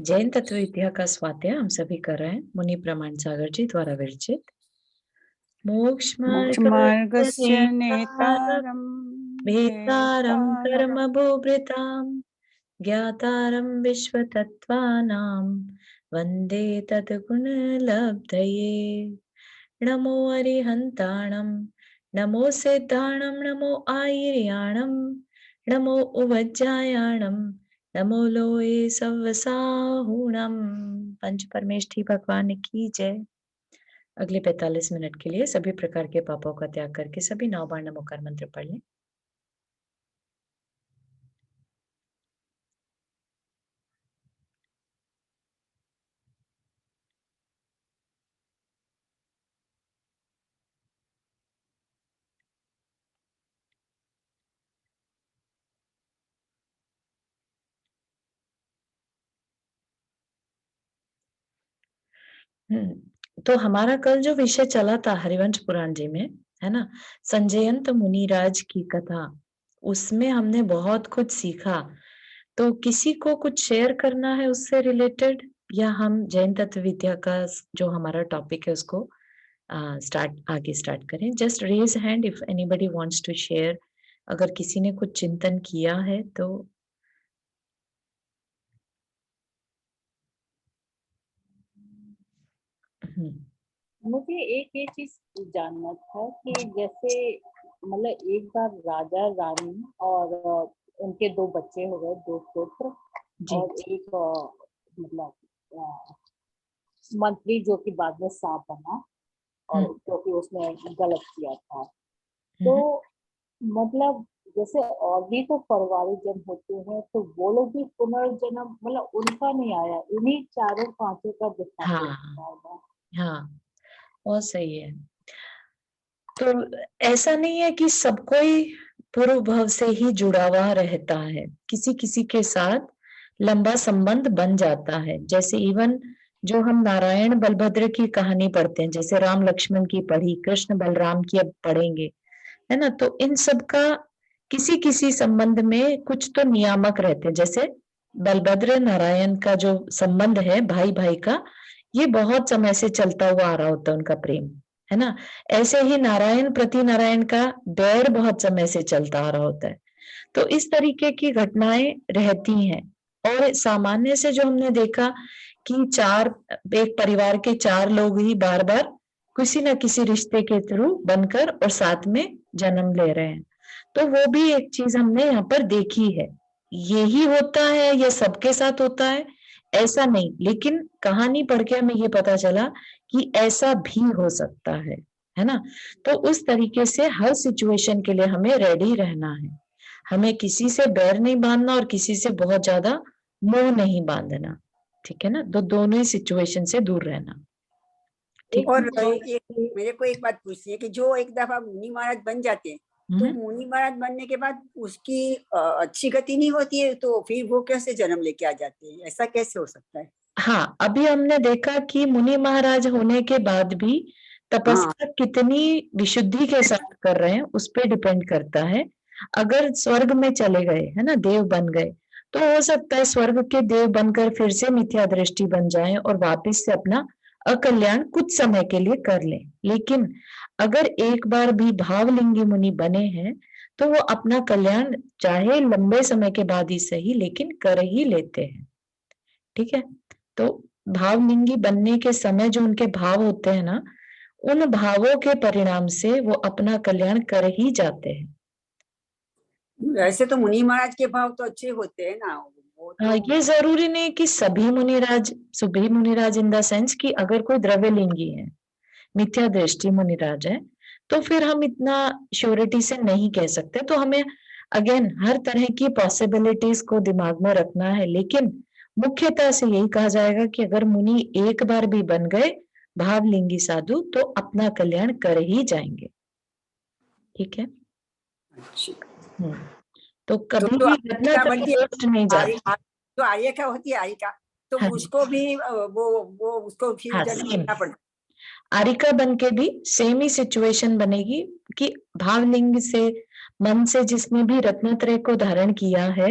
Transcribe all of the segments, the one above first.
जैन तत्व विद्या का स्वाध्याय हम सभी कर रहे हैं मुनि प्रमाण सागर जी द्वारा विरचित। मोक्ष मोक्षमार्गस्य नेतारं नेतारं भेतारं नेतारं कर्मभूभृतां ज्ञातारं विश्वतत्त्वानां वन्दे तद्गुणलब्धये। नमो अरिहन्ताणं नमो सिद्धाणं नमो आयर्याणं नमो उवज्जायाणं नमो लोये सव्वसाहुणं। पंच परमेष्ठी भगवान की जय। अगले 45 मिनट के लिए सभी प्रकार के पापों का त्याग करके सभी 9 बार नमोकार मंत्र पढ़ लें। तो हमारा कल जो विषय चला था हरिवंश पुराण जी में, है ना, संजयंत मुनिराज की कथा, उसमें हमने बहुत कुछ सीखा। तो किसी को कुछ शेयर करना है उससे रिलेटेड, या हम जैन तत्व विद्या का जो हमारा टॉपिक है उसको आगे स्टार्ट करें? Just raise hand if anybody wants to share. अगर किसी ने कुछ चिंतन किया है तो। मुझे एक चीज जानना था कि जैसे मतलब एक बार राजा रानी और उनके 2 बच्चे हो गए, 2 पुत्र और एक मतलब मंत्री जो कि बाद में सांप बना और क्योंकि उसने गलत किया था। तो मतलब जैसे और भी तो परिवारिक जन होते हैं तो वो लोग भी पुनर्जन्म मतलब उनका नहीं आया, इन्हीं चारों पांचों का दिखाते हैं। हाँ, बहुत सही है। तो ऐसा नहीं है कि सब कोई पूर्व भव से ही जुड़ा हुआ रहता है, किसी किसी के साथ लंबा संबंध बन जाता है। जैसे इवन जो हम नारायण बलभद्र की कहानी पढ़ते हैं, जैसे राम लक्ष्मण की पढ़ी, कृष्ण बलराम की अब पढ़ेंगे, है ना, तो इन सब का किसी किसी संबंध में कुछ तो नियामक रहते हैं। जैसे बलभद्र नारायण का जो संबंध है भाई भाई का, ये बहुत समय से चलता हुआ आ रहा होता है उनका प्रेम, है ना। ऐसे ही नारायण प्रति नारायण का बैर बहुत समय से चलता आ रहा होता है। तो इस तरीके की घटनाएं रहती हैं। और सामान्य से जो हमने देखा कि एक परिवार के 4 लोग ही बार बार किसी न किसी रिश्ते के थ्रू बनकर और साथ में जन्म ले रहे हैं। तो वो भी एक चीज हमने यहाँ पर देखी है। यही होता है, ये सबके साथ होता है ऐसा नहीं, लेकिन कहानी पढ़ के हमें ये पता चला कि ऐसा भी हो सकता है ना। तो उस तरीके से हर सिचुएशन के लिए हमें रेडी रहना है। हमें किसी से बैर नहीं बांधना और किसी से बहुत ज्यादा मोह नहीं बांधना, ठीक है ना। तो दोनों ही सिचुएशन से दूर रहना, ठीक और है। मेरे को एक बात पूछनी है कि जो एक दफा मुनि महाराज बन जाते हैं तो मुनि महाराज बनने के बाद उसकी अच्छी गति नहीं होती है, तो फिर वो कैसे जन्म लेके आ जाते हैं? ऐसा कैसे हो सकता है? हाँ, अभी हमने देखा कि मुनि महाराज होने के बाद भी तपस्या कितनी विशुद्धि के साथ कर रहे हैं उस पे डिपेंड करता है। अगर स्वर्ग में चले गए, है ना, देव बन गए, तो हो सकता है स्वर्ग के देव बनकर फिर से मिथ्या दृष्टि बन जाएं और वापस से अपना अकल्याण कुछ समय के लिए कर लें। लेकिन अगर एक बार भी भावलिंगी मुनि बने हैं तो वो अपना कल्याण चाहे लंबे समय के बाद ही सही, लेकिन कर ही लेते हैं, ठीक है। तो भावलिंगी बनने के समय जो उनके भाव होते हैं ना, उन भावों के परिणाम से वो अपना कल्याण कर ही जाते हैं। वैसे तो मुनि महाराज के भाव तो अच्छे होते हैं ना, वो तो ये जरूरी नहीं कि सभी मुनिराज इन द सेंस कि अगर कोई द्रव्यलिंगी है, मिथ्या दृष्टि मुनिराज है, तो फिर हम इतना श्योरिटी से नहीं कह सकते। तो हमें अगेन हर तरह की पॉसिबिलिटीज को दिमाग में रखना है, लेकिन मुख्यतः से यही कहा जाएगा कि अगर मुनि एक बार भी बन गए भावलिंगी साधु तो अपना कल्याण कर ही जाएंगे, ठीक है। तो कभी भी घटना कभी नहीं जाती। जो आर्यिका होती है, आर्यिका, तो उसको भी वो उसको फिर जन्म लेना पड़ता है। आरिका बन के भी सेम ही सिचुएशन बनेगी कि भावलिंग से मन से जिसने भी रत्नत्रय को धारण किया है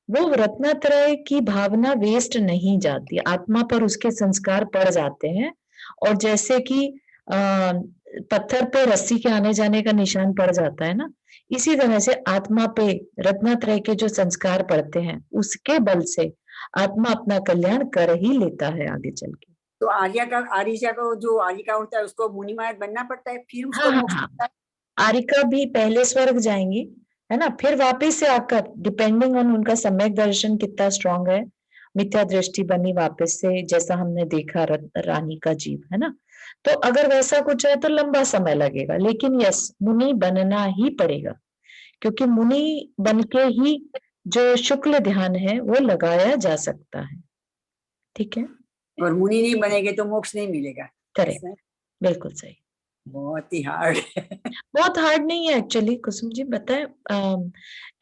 वो रत्नत्रय की भावना वेस्ट नहीं जाती, आत्मा पर उसके संस्कार पड़ जाते हैं। और जैसे कि पत्थर पे रस्सी के आने जाने का निशान पड़ जाता है ना, इसी तरह से आत्मा पे रत्नत्रय के जो संस्कार पड़ते हैं, उसके बल से आत्मा अपना कल्याण कर ही लेता है आगे चल के। तो आर्या का जो आर्यिका होता है उसको मुनि महाराज बनना पड़ता है, फिर हाँ उसको हाँ मोक्ष हाँ, मिलता है। आरिका भी पहले स्वर्ग जाएंगी, है ना, फिर वापस से आकर डिपेंडिंग ऑन उनका सम्यक दर्शन कितना स्ट्रांग है, मिथ्या दृष्टि बनी वापस से, जैसा हमने देखा रानी का जीव, है ना। तो अगर वैसा कुछ है तो लंबा समय लगेगा, लेकिन यस, मुनि बनना ही पड़ेगा, क्योंकि मुनि बन के ही जो शुक्ल ध्यान है वो लगाया जा सकता है। ठीक है, और मुनि नहीं बनेंगे तो मोक्ष नहीं मिलेगा। करेक्ट, बिल्कुल सही। बहुत ही हार्ड है। बहुत हार्ड नहीं है एक्चुअली कुसुम जी, बताए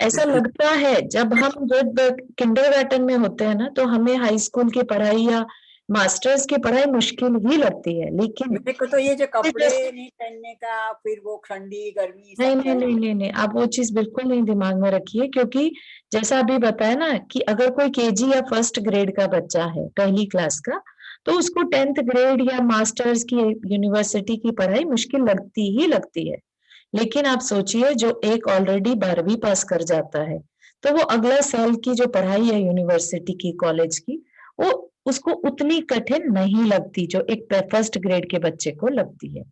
ऐसा लगता है जब हम जब किंडरगार्टन में होते हैं ना, तो हमें हाई स्कूल की पढ़ाई या मास्टर्स की पढ़ाई मुश्किल ही लगती है, लेकिन मेरे को तो ये जो फिर कपड़े नहीं पहनने का, फिर वो ठंडी गर्मी नहीं सब नहीं है। नहीं नहीं नहीं, आप वो चीज बिल्कुल नहीं दिमाग में रखिए, क्योंकि जैसा अभी बताया ना कि अगर कोई केजी या फर्स्ट ग्रेड का बच्चा है, पहली क्लास का, तो उसको 10th ग्रेड या मास्टर्स की यूनिवर्सिटी की पढ़ाई मुश्किल लगती ही लगती है। लेकिन आप सोचिए, जो एक ऑलरेडी 12वीं पास कर जाता है, तो वो अगला साल की जो पढ़ाई है यूनिवर्सिटी की, कॉलेज की, वो उसको उतनी कठिन नहीं लगती जो एक फर्स्ट ग्रेड के बच्चे को लगती है।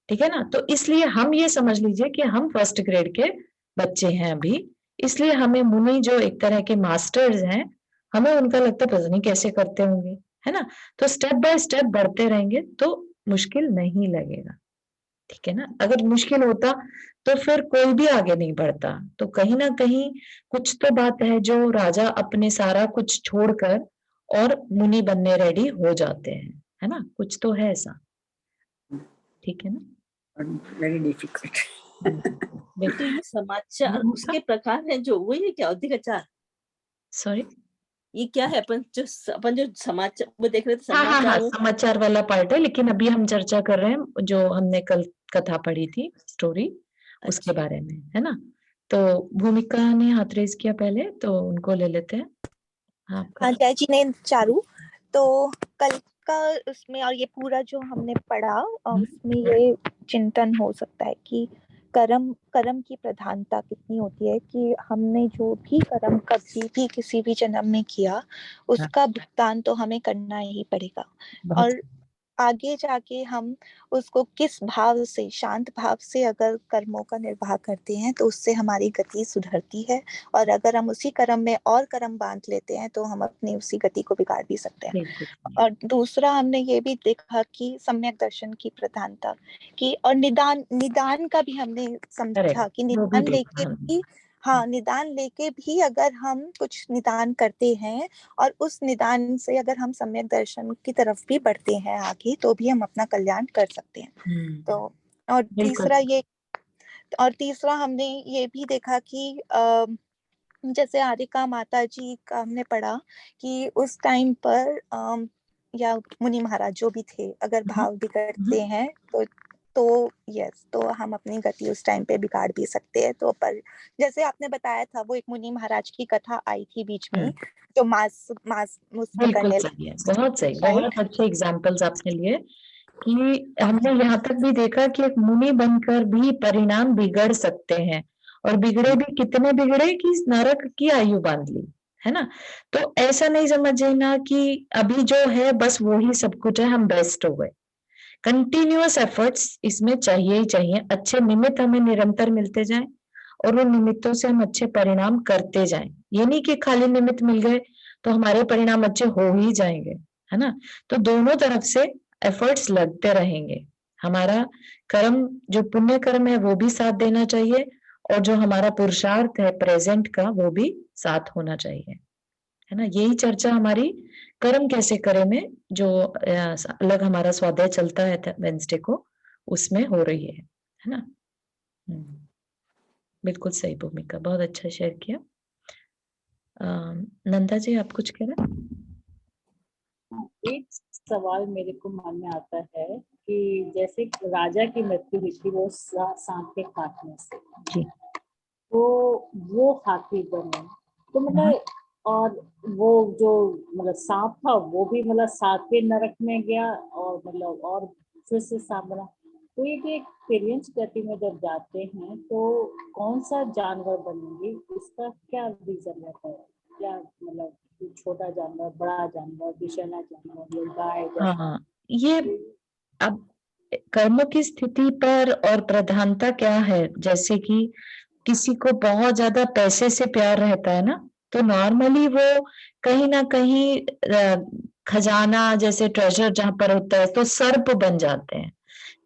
ठीक है ना, तो इसलिए हम ये समझ लीजिए कि हम फर्स्ट ग्रेड के बच्चे हैं अभी, इसलिए हमें मुनि जो एक तरह के मास्टर्स हैं, हमें उनका लगता है पता नहीं कैसे करते होंगे, है ना। तो स्टेप बाय स्टेप बढ़ते रहेंगे तो मुश्किल नहीं लगेगा। ठीक है ना, अगर मुश्किल होता तो फिर कोई भी आगे नहीं बढ़ता। तो कहीं ना कहीं कुछ तो बात है जो राजा अपने सारा कुछ छोड़कर और मुनि बनने रेडी हो जाते हैं, है ना, कुछ तो है ऐसा। ठीक है ना। Very difficult. तो ये समाचार उसके प्रकार है जो वही है क्या, अधिकाचार? सॉरी, ये क्या है? अपन जो समाचार वो देख रहे थे, हाँ हाँ हाँ, समाचार वो समाचार वाला पार्ट है, लेकिन अभी हम चर्चा कर रहे हैं जो हमने कल कथा पढ़ी थी, स्टोरी, उसके अच्छा। बारे में, है ना। तो भूमिका ने हाथ रेज किया पहले, तो उनको ले लेते हैं। हाँ, आपका जय जी ने चारू, तो कल का उसमें और ये पूरा जो हमने पढ़ा उसमें ये चिंतन हो सकता है कि कर्म की प्रधानता कितनी होती है, कि हमने जो भी कर्म कभी भी किसी भी जन्म में किया उसका भुगतान तो हमें करना ही पड़ेगा। बहुत और आगे जाके हम उसको किस भाव से, शांत भाव से अगर कर्मों का निर्वाह करते हैं तो उससे हमारी गति सुधरती है, और अगर हम उसी कर्म में और कर्म बांध लेते हैं तो हम अपनी उसी गति को बिगाड़ भी सकते हैं। बिल्कुल और दूसरा हमने ये भी देखा कि सम्यक दर्शन की प्रधानता की, और निदान निदान का भी हमने समझा करेक्ट, कि वो भी निदान देखा लेके हमने। भी, हाँ, निदान लेके भी अगर हम कुछ निदान करते हैं और उस निदान से अगर हम सम्यक दर्शन की तरफ भी बढ़ते हैं आगे, तो भी हम अपना कल्याण कर सकते हैं। तो और बिल्कुल तीसरा हमने ये भी देखा कि जैसे आरिका माता जी का हमने पढ़ा कि उस टाइम पर या मुनि महाराज जो भी थे, अगर भाव बिगड़ते हैं तो यस, तो हम अपनी गति उस टाइम पे बिगाड़ भी सकते हैं। तो पर जैसे आपने बताया था, वो एक मुनि महाराज की कथा आई थी बीच में, जो मांस मांस उसमें बिल्कुल करने सही है, बहुत सही, राइट। बहुत अच्छे एग्जाम्पल्स आपने लिए कि हमने यहाँ तक भी देखा कि एक मुनि बनकर भी परिणाम बिगड़ सकते हैं, और बिगड़े भी कितने बिगड़े कि नरक की आयु बांध ली, है ना। तो ऐसा नहीं समझना कि अभी जो है बस वो ही सब कुछ है, हम बेस्ट हो गए। कंटिन्यूअस एफर्ट्स इसमें चाहिए ही चाहिए, अच्छे निमित्त हमें निरंतर मिलते जाएं और उन निमित्तों से हम अच्छे परिणाम करते जाएं। ये नहीं कि खाली निमित्त मिल गए तो हमारे परिणाम अच्छे हो ही जाएंगे, है ना। तो दोनों तरफ से एफर्ट्स लगते रहेंगे, हमारा कर्म जो पुण्य कर्म है वो भी साथ देना चाहिए, और जो हमारा पुरुषार्थ है प्रेजेंट का वो भी साथ होना चाहिए, है ना। यही चर्चा हमारी कर्म कैसे करें में, जो अलग हमारा स्वाध्याय चलता है वेंसडे को, उसमें हो रही है ना। बिल्कुल सही भूमिका, बहुत अच्छा शेयर किया। नंदा जी, आप कुछ कह रहे हैं? एक सवाल मेरे को मन में आता है कि जैसे राजा की मृत्यु हुई थी वो सांप के काटने से, जी, तो वो हाथी बने, तो मतलब और वो जो मतलब सांप था वो भी मतलब 7वें नरक में गया और मतलब और फिर से सांप बना। तो ये जो एक्सपीरियंस गति में जब जाते हैं तो कौन सा जानवर बनेंगे, इसका क्या रीजन रहता है? क्या मतलब छोटा जानवर, बड़ा जानवर, विषैला जानवर या गाय जैसा? हाँ, ये अब कर्म की स्थिति पर और प्रधानता क्या है, जैसे कि किसी को बहुत ज्यादा पैसे से प्यार रहता है ना, तो नॉर्मली वो कहीं ना कहीं खजाना जैसे ट्रेजर जहां पर होता है तो सर्प बन जाते हैं।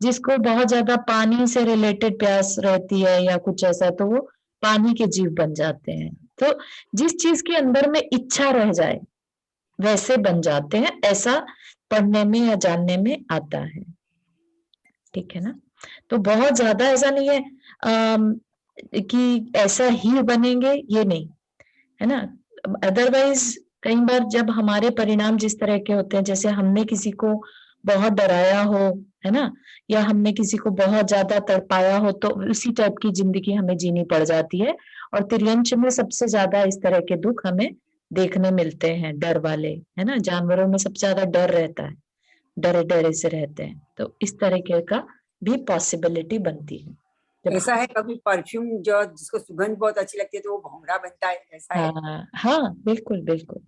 जिसको बहुत ज्यादा पानी से रिलेटेड प्यास रहती है या कुछ ऐसा, तो वो पानी के जीव बन जाते हैं। तो जिस चीज के अंदर में इच्छा रह जाए वैसे बन जाते हैं, ऐसा पढ़ने में या जानने में आता है। ठीक है ना? तो बहुत ज्यादा ऐसा नहीं है कि ऐसा ही बनेंगे, ये नहीं है ना। अदरवाइज कई बार जब हमारे परिणाम जिस तरह के होते हैं, जैसे हमने किसी को बहुत डराया हो, है ना, या हमने किसी को बहुत ज्यादा तड़पाया हो, तो उसी टाइप की जिंदगी हमें जीनी पड़ जाती है। और तिर्यंश में सबसे ज्यादा इस तरह के दुख हमें देखने मिलते हैं, डर वाले, है ना। जानवरों में सबसे ज्यादा डर रहता है, डरे डरे से रहते हैं, तो इस तरीके का भी पॉसिबिलिटी बनती है। जब ऐसा है कभी परफ्यूम जो जिसको सुगंध बहुत अच्छी लगती है तो वो भौंरा बनता है, ऐसा है? हाँ हाँ, बिल्कुल बिल्कुल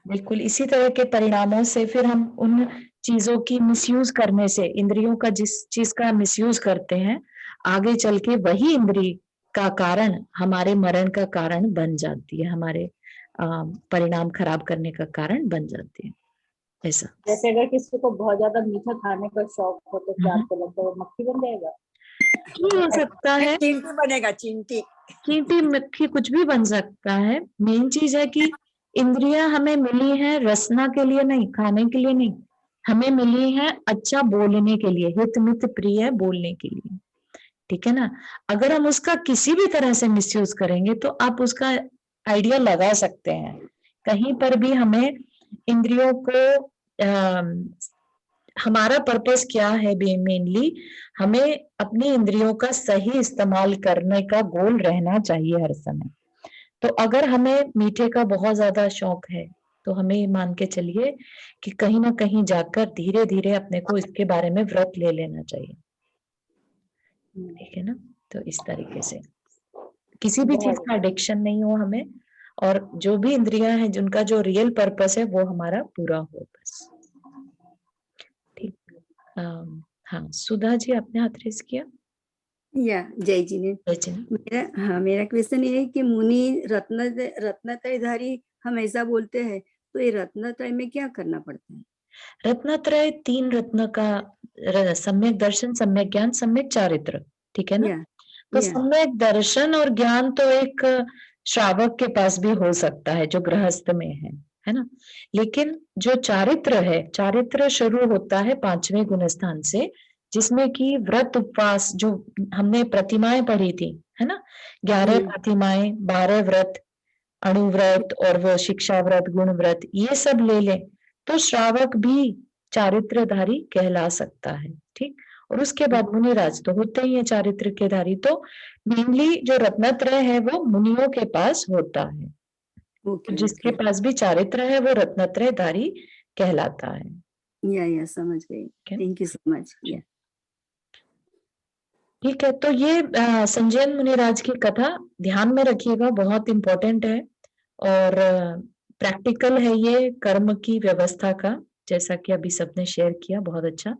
बिल्कुल। इसी तरह के परिणामों से फिर हम उन चीजों की मिसयूज करने से, इंद्रियों का जिस चीज का मिसयूज करते हैं, आगे चल के वही इंद्रिय का कारण हमारे मरण का कारण बन जाती है, हमारे परिणाम खराब करने का कारण बन जाती है। ऐसा जैसे अगर किसी को बहुत ज्यादा मीठा खाने का शौक हो तो क्या आपको लगता है वो मक्खी बन जाएगा? हो सकता है, चींटी बनेगा, चींटी। चींटी मक्खी कुछ भी बन सकता है। मेन चीज है कि इंद्रियां हमें मिली हैं रसना के लिए नहीं, खाने के लिए नहीं, हमें मिली है अच्छा बोलने के लिए, हित मित प्रिय बोलने के लिए। ठीक है ना? अगर हम उसका किसी भी तरह से मिसयूज करेंगे तो आप उसका आइडिया लगा सकते हैं। कहीं पर भी हमें इंद्रियों को हमारा पर्पस क्या है, मेनली हमें अपनी इंद्रियों का सही इस्तेमाल करने का गोल रहना चाहिए हर समय। तो अगर हमें मीठे का बहुत ज्यादा शौक है तो हमें ये मान के चलिए कि कहीं ना कहीं जाकर धीरे धीरे अपने को इसके बारे में व्रत ले लेना चाहिए। ठीक है ना? तो इस तरीके से किसी भी चीज का एडिक्शन नहीं हो हमें, और जो भी इंद्रियां हैं जिनका जो रियल पर्पस है वो हमारा पूरा हो बस। ठीक। हाँ, सुधा जी आपने हाथ रेस किया। या जय जी ने। जय जी ने। मेरा क्वेश्चन ये है कि मुनि रत्नत्रयधारी हम ऐसा बोलते हैं, तो ये रत्नत्रय में क्या करना पड़ता है? रत्नत्रय 3 रत्न का सम्यक दर्शन, सम्यक ज्ञान, सम्यक चारित्र। ठीक है ना? या तो या सम्यक दर्शन और ज्ञान तो एक श्रावक के पास भी हो सकता है जो गृहस्थ में है ना। लेकिन जो चारित्र है, चारित्र शुरू होता है 5वें गुण स्थान से, जिसमें कि व्रत उपवास, जो हमने प्रतिमाएं पढ़ी थी, है ना, 11 प्रतिमाएं, 12 व्रत, अणुव्रत और वो शिक्षा व्रत, गुण व्रत, ये सब ले ले तो श्रावक भी चारित्रधारी कहला सकता है। ठीक। और उसके बाद मुनिराज तो होते ही है चारित्र के धारी। तो मेनली जो रत्नत्रय है वो मुनियों के पास होता है। ओके जिसके पास भी चारित्र है वो रत्नत्रय धारी कहलाता है। या समझ गई। Thank you so much. या ठीक है, तो ये संजयन मुनिराज की कथा ध्यान में रखिएगा, बहुत इंपॉर्टेंट है और प्रैक्टिकल है ये कर्म की व्यवस्था का, जैसा कि अभी सबने शेयर किया, बहुत अच्छा।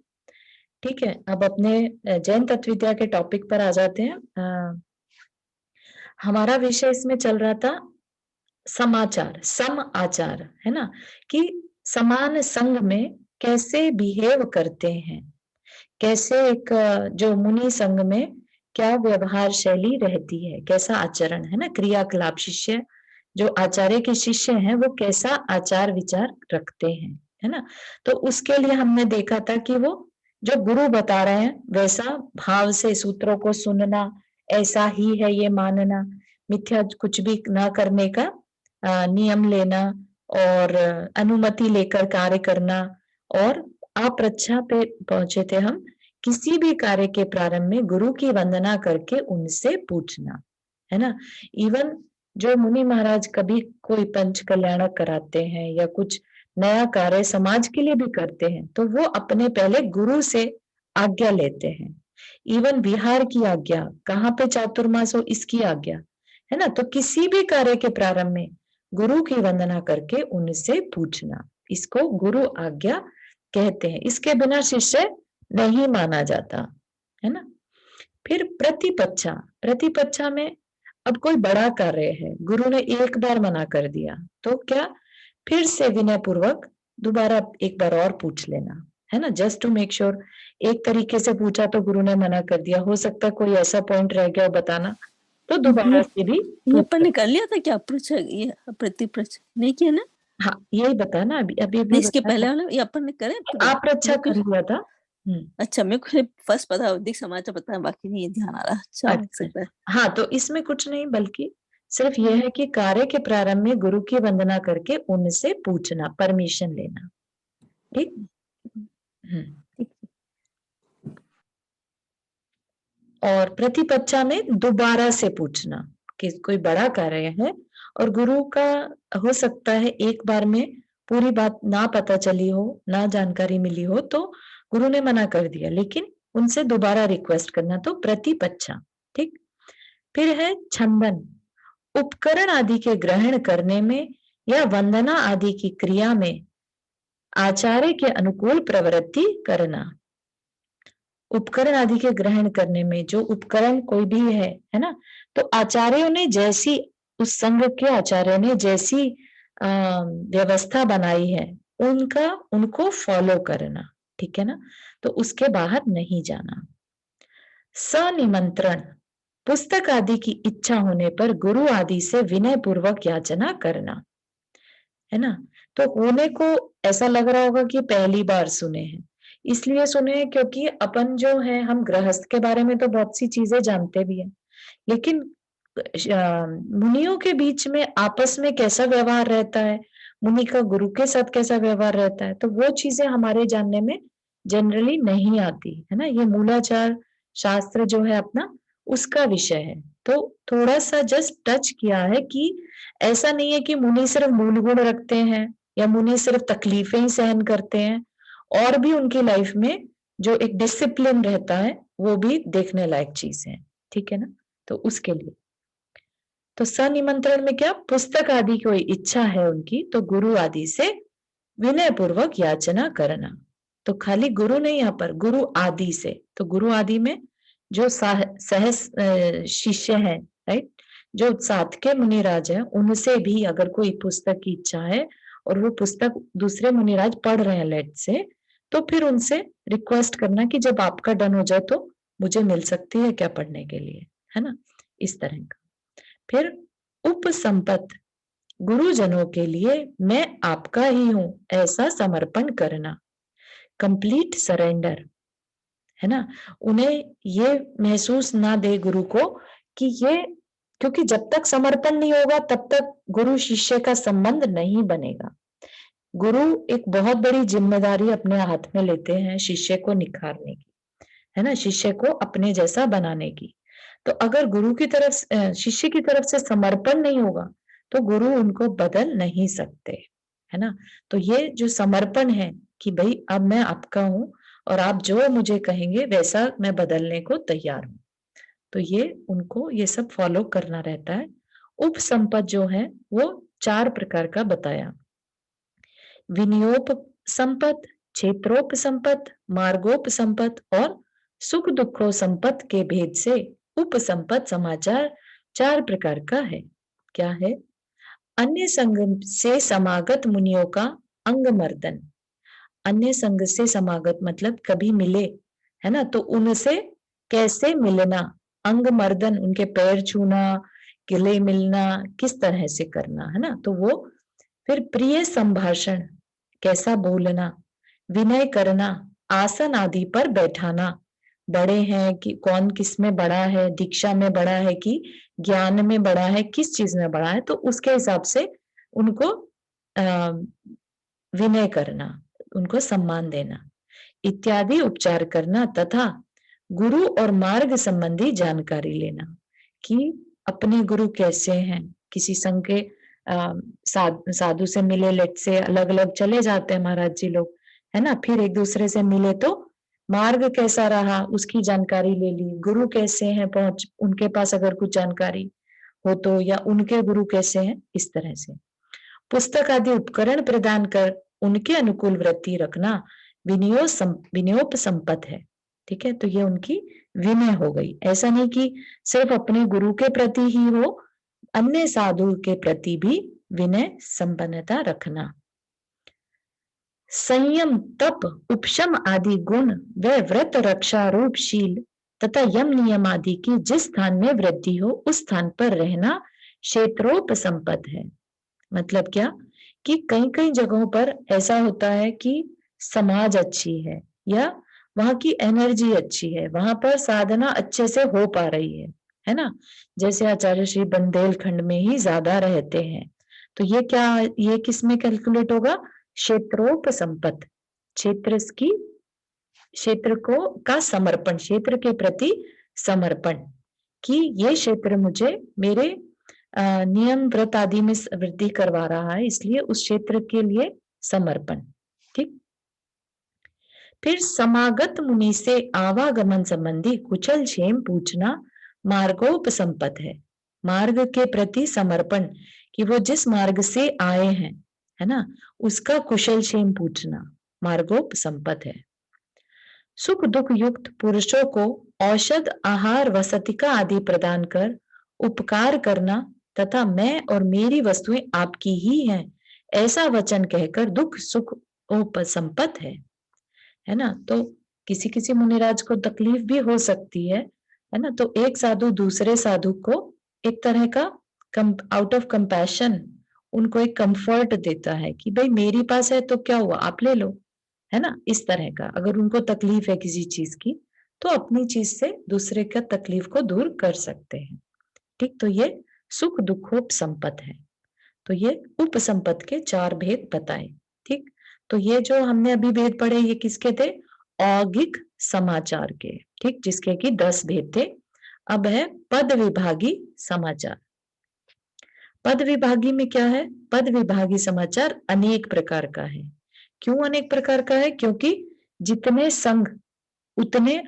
ठीक है, अब अपने जैन तत्व विद्या के टॉपिक पर आ जाते हैं। हमारा विषय इसमें चल रहा था समाचार, सम आचार, है ना, कि समान संग में कैसे बिहेव करते हैं, कैसे एक जो मुनि संग में क्या व्यवहार शैली रहती है, कैसा आचरण, है ना, क्रियाकलाप, शिष्य जो आचार्य के शिष्य हैं वो कैसा आचार विचार रखते हैं, है ना। तो उसके लिए हमने देखा था कि वो जो गुरु बता रहे हैं वैसा भाव से सूत्रों को सुनना, ऐसा ही है ये मानना, मिथ्या कुछ भी ना करने का नियम लेना और अनुमति लेकर कार्य करना। और अप्रच्छा पे पहुंचे थे हम, किसी भी कार्य के प्रारंभ में गुरु की वंदना करके उनसे पूछना, है ना। इवन जो मुनि महाराज कभी कोई पंच कल्याणक कराते हैं या कुछ नया कार्य समाज के लिए भी करते हैं, तो वो अपने पहले गुरु से आज्ञा लेते हैं। इवन विहार की आज्ञा, कहाँ पे चातुर्मास हो इसकी आज्ञा, है ना। तो किसी भी कार्य के प्रारंभ में गुरु की वंदना करके उनसे पूछना, इसको गुरु आज्ञा कहते हैं। इसके बिना शिष्य नहीं माना जाता, है ना। फिर प्रतिपक्षा, प्रतिपक्षा में अब कोई बड़ा कार्य है, गुरु ने एक बार मना कर दिया, तो क्या फिर से विनय पूर्वक दोबारा एक बार और पूछ लेना, है ना। जस्ट टू मेक श्योर, एक तरीके से पूछा तो गुरु ने मना कर दिया, हो सकता है कोई ऐसा पॉइंट रह गया बताना, तो दोबारा से भी ये अपन ने कर लिया था क्या? ये प्रतिप्रच नहीं किया ना? हाँ, यही बता ना अभी अभी नहीं, इसके पहले वाला ये अपन ने करे। आप अच्छा कर लिया था। अच्छा, मेरे को फर्स्ट पता, अधिक समाचार पता है, बाकी नहीं ध्यान आ रहा। अच्छा, हो सकता है। हाँ, तो इसमें कुछ नहीं, बल्कि सिर्फ यह है कि कार्य के प्रारंभ में गुरु की वंदना करके उनसे पूछना, परमिशन लेना, ठीक। और प्रतिपक्षा में दोबारा से पूछना कि कोई बड़ा कार्य है और गुरु का हो सकता है एक बार में पूरी बात ना पता चली हो, ना जानकारी मिली हो, तो गुरु ने मना कर दिया, लेकिन उनसे दोबारा रिक्वेस्ट करना, तो प्रतिपक्षा, ठीक। फिर है छंदन, उपकरण आदि के ग्रहण करने में या वंदना आदि की क्रिया में आचार्य के अनुकूल प्रवृत्ति करना। उपकरण आदि के ग्रहण करने में, जो उपकरण कोई भी है ना, तो आचार्यों ने जैसी, उस संघ के आचार्यों ने जैसी व्यवस्था बनाई है उनको फॉलो करना, ठीक है ना। तो उसके बाहर नहीं जाना। सनिमंत्रण, पुस्तक आदि की इच्छा होने पर गुरु आदि से विनय पूर्वक याचना करना, है ना। तो होने को ऐसा लग रहा होगा कि पहली बार सुने हैं, इसलिए सुने हैं क्योंकि अपन जो है, हम गृहस्थ के बारे में तो बहुत सी चीजें जानते भी हैं, लेकिन मुनियों के बीच में आपस में कैसा व्यवहार रहता है, मुनि का गुरु के साथ कैसा व्यवहार रहता है, तो वो चीजें हमारे जानने में जनरली नहीं आती, है ना। ये मूलाचार शास्त्र जो है अपना, उसका विषय है। तो थोड़ा सा जस्ट टच किया है कि ऐसा नहीं है कि मुनि सिर्फ मूल गुण रखते हैं या मुनि सिर्फ तकलीफें ही सहन करते हैं, और भी उनकी लाइफ में जो एक डिसिप्लिन रहता है वो भी देखने लायक चीज है, ठीक है ना। तो उसके लिए तो सनिमंत्रण में क्या, पुस्तक आदि कोई इच्छा है उनकी, तो गुरु आदि से विनय पूर्वक याचना करना। तो खाली गुरु नहीं, यहाँ पर गुरु आदि से, तो गुरु आदि में जो सह शिष्य है, राइट, जो साथ के मुनिराज है, उनसे भी अगर कोई पुस्तक की इच्छा है और वो पुस्तक दूसरे मुनिराज पढ़ रहे हैं लेट से, तो फिर उनसे रिक्वेस्ट करना कि जब आपका डन हो जाए तो मुझे मिल सकती है क्या पढ़ने के लिए, है ना, इस तरह का। फिर उपसंपत, गुरुजनों के लिए मैं आपका ही हूं ऐसा समर्पण करना, कंप्लीट सरेंडर, है ना। उन्हें ये महसूस ना दे गुरु को कि ये, क्योंकि जब तक समर्पण नहीं होगा तब तक गुरु शिष्य का संबंध नहीं बनेगा। गुरु एक बहुत बड़ी जिम्मेदारी अपने हाथ में लेते हैं शिष्य को निखारने की, है ना, शिष्य को अपने जैसा बनाने की। तो अगर गुरु की तरफ शिष्य की तरफ से समर्पण नहीं होगा तो गुरु उनको बदल नहीं सकते, है ना। तो ये जो समर्पण है कि भाई अब मैं आपका हूं और आप जो मुझे कहेंगे वैसा मैं बदलने को तैयार हूं, तो ये उनको ये सब फॉलो करना रहता है। उपसंपद जो है वो 4 प्रकार का बताया, विनियोप संपत, क्षेत्रोप संपत, मार्गोप संपत और सुख दुखो संपत के भेद से उपसंपत समाचार 4 प्रकार का है। क्या है? अन्य संग से समागत मुनियों का अंग मर्दन, अन्य संग से समागत मतलब कभी मिले, है ना, तो उनसे कैसे मिलना, अंग मर्दन उनके पैर छूना, गले मिलना, किस तरह से करना, है ना, तो वो। फिर प्रिय संभाषण, कैसा बोलना, विनय करना, आसन आदि पर बैठाना, बड़े हैं कि कौन किस में बड़ा है, दीक्षा में बड़ा है कि ज्ञान में बड़ा है, किस चीज में बड़ा है, तो उसके हिसाब से उनको विनय करना, उनको सम्मान देना इत्यादि उपचार करना, तथा गुरु और मार्ग संबंधी जानकारी लेना कि अपने गुरु कैसे हैं, किसी संघ के साधु से मिले, लेट से अलग अलग चले जाते हैं महाराज जी लोग, है ना, फिर एक दूसरे से मिले तो मार्ग कैसा रहा उसकी जानकारी ले ली, गुरु कैसे हैं पहुंच उनके पास अगर कुछ जानकारी हो तो, या उनके गुरु कैसे हैं, इस तरह से पुस्तक आदि उपकरण प्रदान कर उनके अनुकूल वृत्ति रखना विनयोपसंपत्ति है। ठीक है, तो ये उनकी विनय हो गई। ऐसा नहीं कि सिर्फ अपने गुरु के प्रति ही हो, अन्य साधु के प्रति भी विनय संपन्नता रखना। संयम, तप, उपशम आदि गुण व व्रत रक्षा रूप शील तथा यम नियम आदि की जिस स्थान में वृद्धि हो उस स्थान पर रहना क्षेत्रोपसंपद है। मतलब क्या कि कई कई जगहों पर ऐसा होता है कि समाज अच्छी है या वहां की एनर्जी अच्छी है, वहां पर साधना अच्छे से हो पा रही है ना, जैसे आचार्य श्री बुंदेलखंड में ही ज्यादा रहते हैं, तो ये क्या, ये किस में कैलकुलेट होगा, क्षेत्रोपसंपत्ति, क्षेत्र को का समर्पण, क्षेत्र के प्रति समर्पण, कि ये क्षेत्र मुझे मेरे नियम व्रत आदि में वृद्धि करवा रहा है, इसलिए उस क्षेत्र के लिए समर्पण। ठीक, फिर समागत मुनि से आवागमन संबंधी कुशल क्षेम पूछना मार्गोपसंपत्ति है। मार्ग के प्रति समर्पण, कि वो जिस मार्ग से आए हैं, है ना, उसका कुशल क्षेम पूछना मार्गोपसंपत्ति है। सुख दुख युक्त पुरुषों को औषध, आहार, वसतिका आदि प्रदान कर उपकार करना तथा मैं और मेरी वस्तुएं आपकी ही हैं ऐसा वचन कहकर दुख सुख उपसंपत्ति है ना। तो किसी किसी मुनिराज को तकलीफ भी हो सकती है ना, तो एक साधु दूसरे साधु को एक तरह का आउट ऑफ कंपैशन उनको एक कंफर्ट देता है कि भाई मेरे पास है तो क्या हुआ, आप ले लो, है ना, इस तरह का। अगर उनको तकलीफ है किसी चीज की तो अपनी चीज से दूसरे का तकलीफ को दूर कर सकते हैं। ठीक, तो ये सुख दुखोपसंपत्ति है। तो ये उपसंपत्ति के 4 भेद बताए। ठीक, तो ये जो हमने अभी भेद पढ़े ये किसके थे, औगिक समाचार के। ठीक, जिसके कि 10 भेद थे। अब है पद विभागी समाचार। पद विभागी में क्या है, पद विभागी समाचार अनेक प्रकार का है। क्यों अनेक प्रकार का है, क्योंकि जितने संघ उतने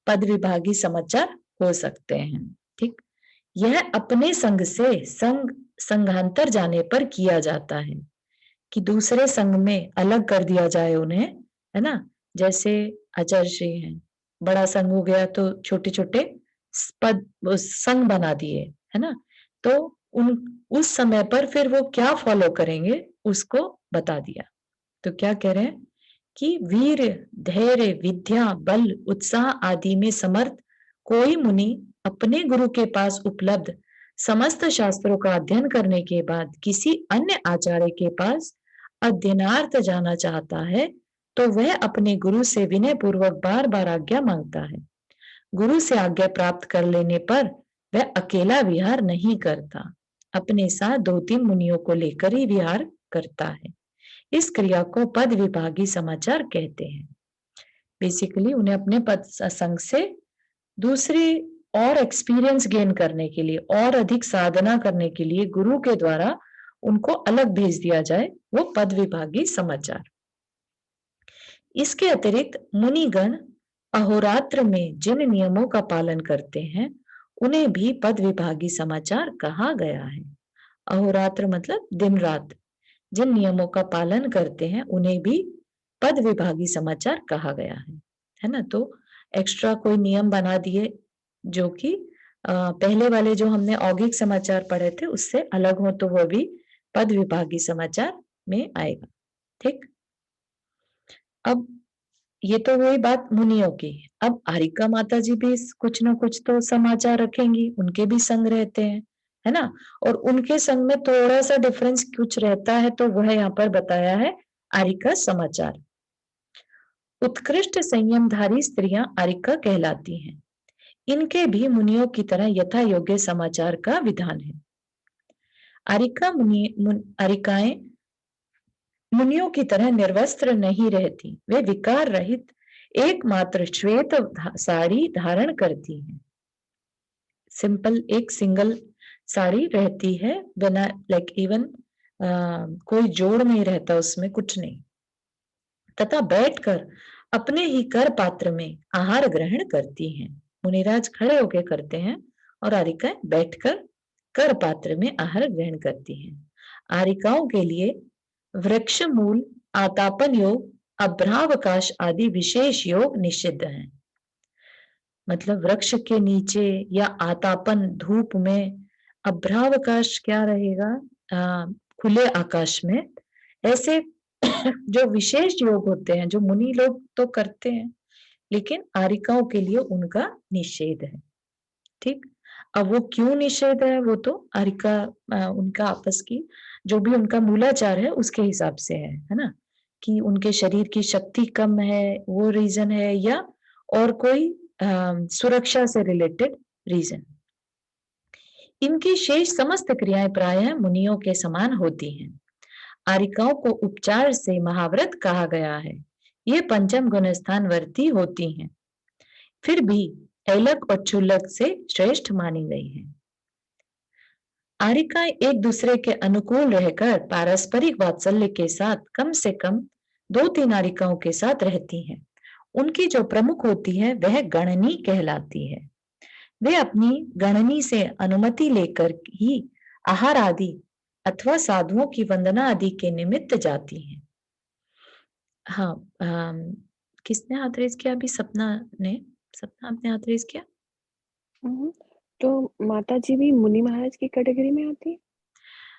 पद विभागी समाचार हो सकते हैं। ठीक, यह अपने संघ से संघांतर जाने पर किया जाता है, कि दूसरे संघ में अलग कर दिया जाए उन्हें, है ना। जैसे आचार्य श्री हैं, बड़ा संघ हो गया तो छोटे छोटे पद संघ बना दिए, है ना, तो उस समय पर फिर वो क्या फॉलो करेंगे उसको बता दिया। तो क्या कह रहे हैं कि वीर, धैर्य, विद्या, बल, उत्साह आदि में समर्थ कोई मुनि अपने गुरु के पास उपलब्ध समस्त शास्त्रों का अध्ययन करने के बाद किसी अन्य आचार्य के पास अध्ययनार्थ जाना चाहता है तो वह अपने गुरु से विनय पूर्वक बार बार आज्ञा मांगता है। गुरु से आज्ञा प्राप्त कर लेने पर वह अकेला विहार नहीं करता, अपने साथ 2-3 मुनियों को लेकर ही विहार करता है। इस क्रिया को पद विभागी समाचार कहते हैं। बेसिकली उन्हें अपने पद संग से दूसरी और एक्सपीरियंस गेन करने के लिए और अधिक साधना करने के लिए गुरु के द्वारा उनको अलग भेज दिया जाए, वो पद विभागी समाचार। इसके अतिरिक्त मुनिगण अहोरात्र में जिन नियमों का पालन करते हैं उन्हें भी पद विभागी समाचार कहा गया है। अहोरात्र मतलब दिन रात, जिन नियमों का पालन करते हैं उन्हें भी पद विभागी समाचार कहा गया है ना। तो एक्स्ट्रा कोई नियम बना दिए जो कि पहले वाले जो हमने औगिक समाचार पढ़े थे उससे अलग हो, तो वो भी पद विभागी समाचार में आएगा। ठीक, अब ये तो वही बात मुनियों की। अब आरिका माता जी भी कुछ ना कुछ तो समाचार रखेंगी, उनके भी संग रहते हैं, है ना, और उनके संग में थोड़ा सा डिफरेंस कुछ रहता है, तो वह यहाँ पर बताया है आरिका समाचार। उत्कृष्ट संयमधारी स्त्रियां आरिका कहलाती हैं। इनके भी मुनियों की तरह यथा योग्य समाचार का विधान है। आरिकाएं मुनियों की तरह निर्वस्त्र नहीं रहती, वे विकार रहित एकमात्र श्वेत साड़ी धारण करती हैं। सिंपल एक सिंगल साड़ी रहती है बिना लाइक इवन कोई जोड़ नहीं रहता उसमें, कुछ नहीं, तथा बैठकर अपने ही कर पात्र में आहार ग्रहण करती हैं। मुनिराज खड़े होकर करते हैं और आरिकाएं बैठकर कर पात्र में आहार ग्रहण करती हैं। आरिकाओं के लिए वृक्ष मूल, आतापन योग, अभ्रावकाश आदि विशेष योग निषिद्ध हैं। मतलब वृक्ष के नीचे या आतापन धूप में, अभ्रावकाश क्या रहेगा, खुले आकाश में, ऐसे जो विशेष योग होते हैं जो मुनि लोग तो करते हैं, लेकिन आरिकाओं के लिए उनका निषेध है। ठीक, अब वो क्यों निषेध है वो तो आरिका उनका आपस की जो भी उनका मूलाचार है उसके हिसाब से है ना, कि उनके शरीर की शक्ति कम है वो रीजन है, या और कोई सुरक्षा से रिलेटेड रीजन। इनकी शेष समस्त क्रियाएं प्रायः मुनियों के समान होती हैं। आरिकाओं को उपचार से महाव्रत कहा गया है। ये पंचम गुण स्थान वर्ती होती हैं, फिर भी ऐलक और चुल्लक से श्रेष्ठ मानी गई हैं। आरिकाएं एक दूसरे के अनुकूल रहकर पारस्परिक वात्सल्य के साथ कम से कम 2-3 आरिकाओं के साथ रहती हैं। उनकी जो प्रमुख होती है वह गणनी कहलाती है। वे अपनी गणनी से अनुमति लेकर ही आहार आदि अथवा साधुओं की वंदना आदि के निमित्त जाती हैं। हाँ, किसने हाथ रेज किया अभी? सपना आपने हाथ रेज किया। तो माता जी भी मुनि महाराज की कैटेगरी में आती है?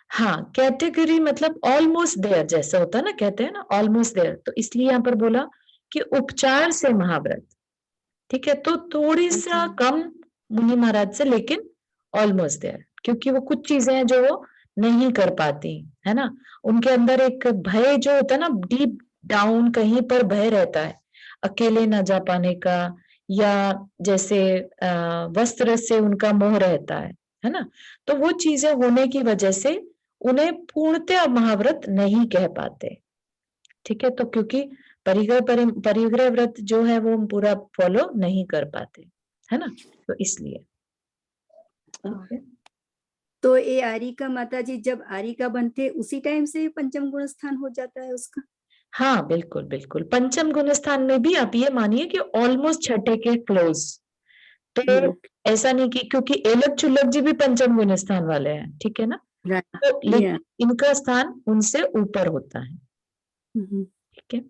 हाँ, कैटेगरी मतलब ऑलमोस्ट देयर जैसा होता है ना, कहते हैं ना ऑलमोस्ट देयर, तो इसलिए यहाँ पर बोला कि उपचार से महाव्रत। ठीक है, तो थोड़ी सा कम मुनि महाराज से, लेकिन ऑलमोस्ट देयर, क्योंकि वो कुछ चीजें हैं जो वो नहीं कर पाती है ना। उनके अंदर एक भय जो होता है ना, डीप डाउन कहीं पर भय रहता है, अकेले न जा पाने का, या जैसे वस्त्र से उनका मोह रहता है ना। तो वो चीजें होने की वजह से उन्हें पूर्णतः महाव्रत नहीं कह पाते। ठीक है, तो क्योंकि परिग्रह व्रत जो है वो पूरा फॉलो नहीं कर पाते है ना, तो इसलिए। तो ये आरिका माता जी जब आरिका बनते उसी टाइम से पंचम गुण स्थान हो जाता है उसका? हाँ बिल्कुल बिल्कुल, पंचम गुण स्थान में भी आप ये मानिए कि ऑलमोस्ट छठे के क्लोज। तो ऐसा नहीं कि क्योंकि एलक चुल्लक जी भी पंचम गुण स्थान वाले हैं, ठीक है ना, तो लेकिन इनका स्थान उनसे ऊपर होता है। ठीक है।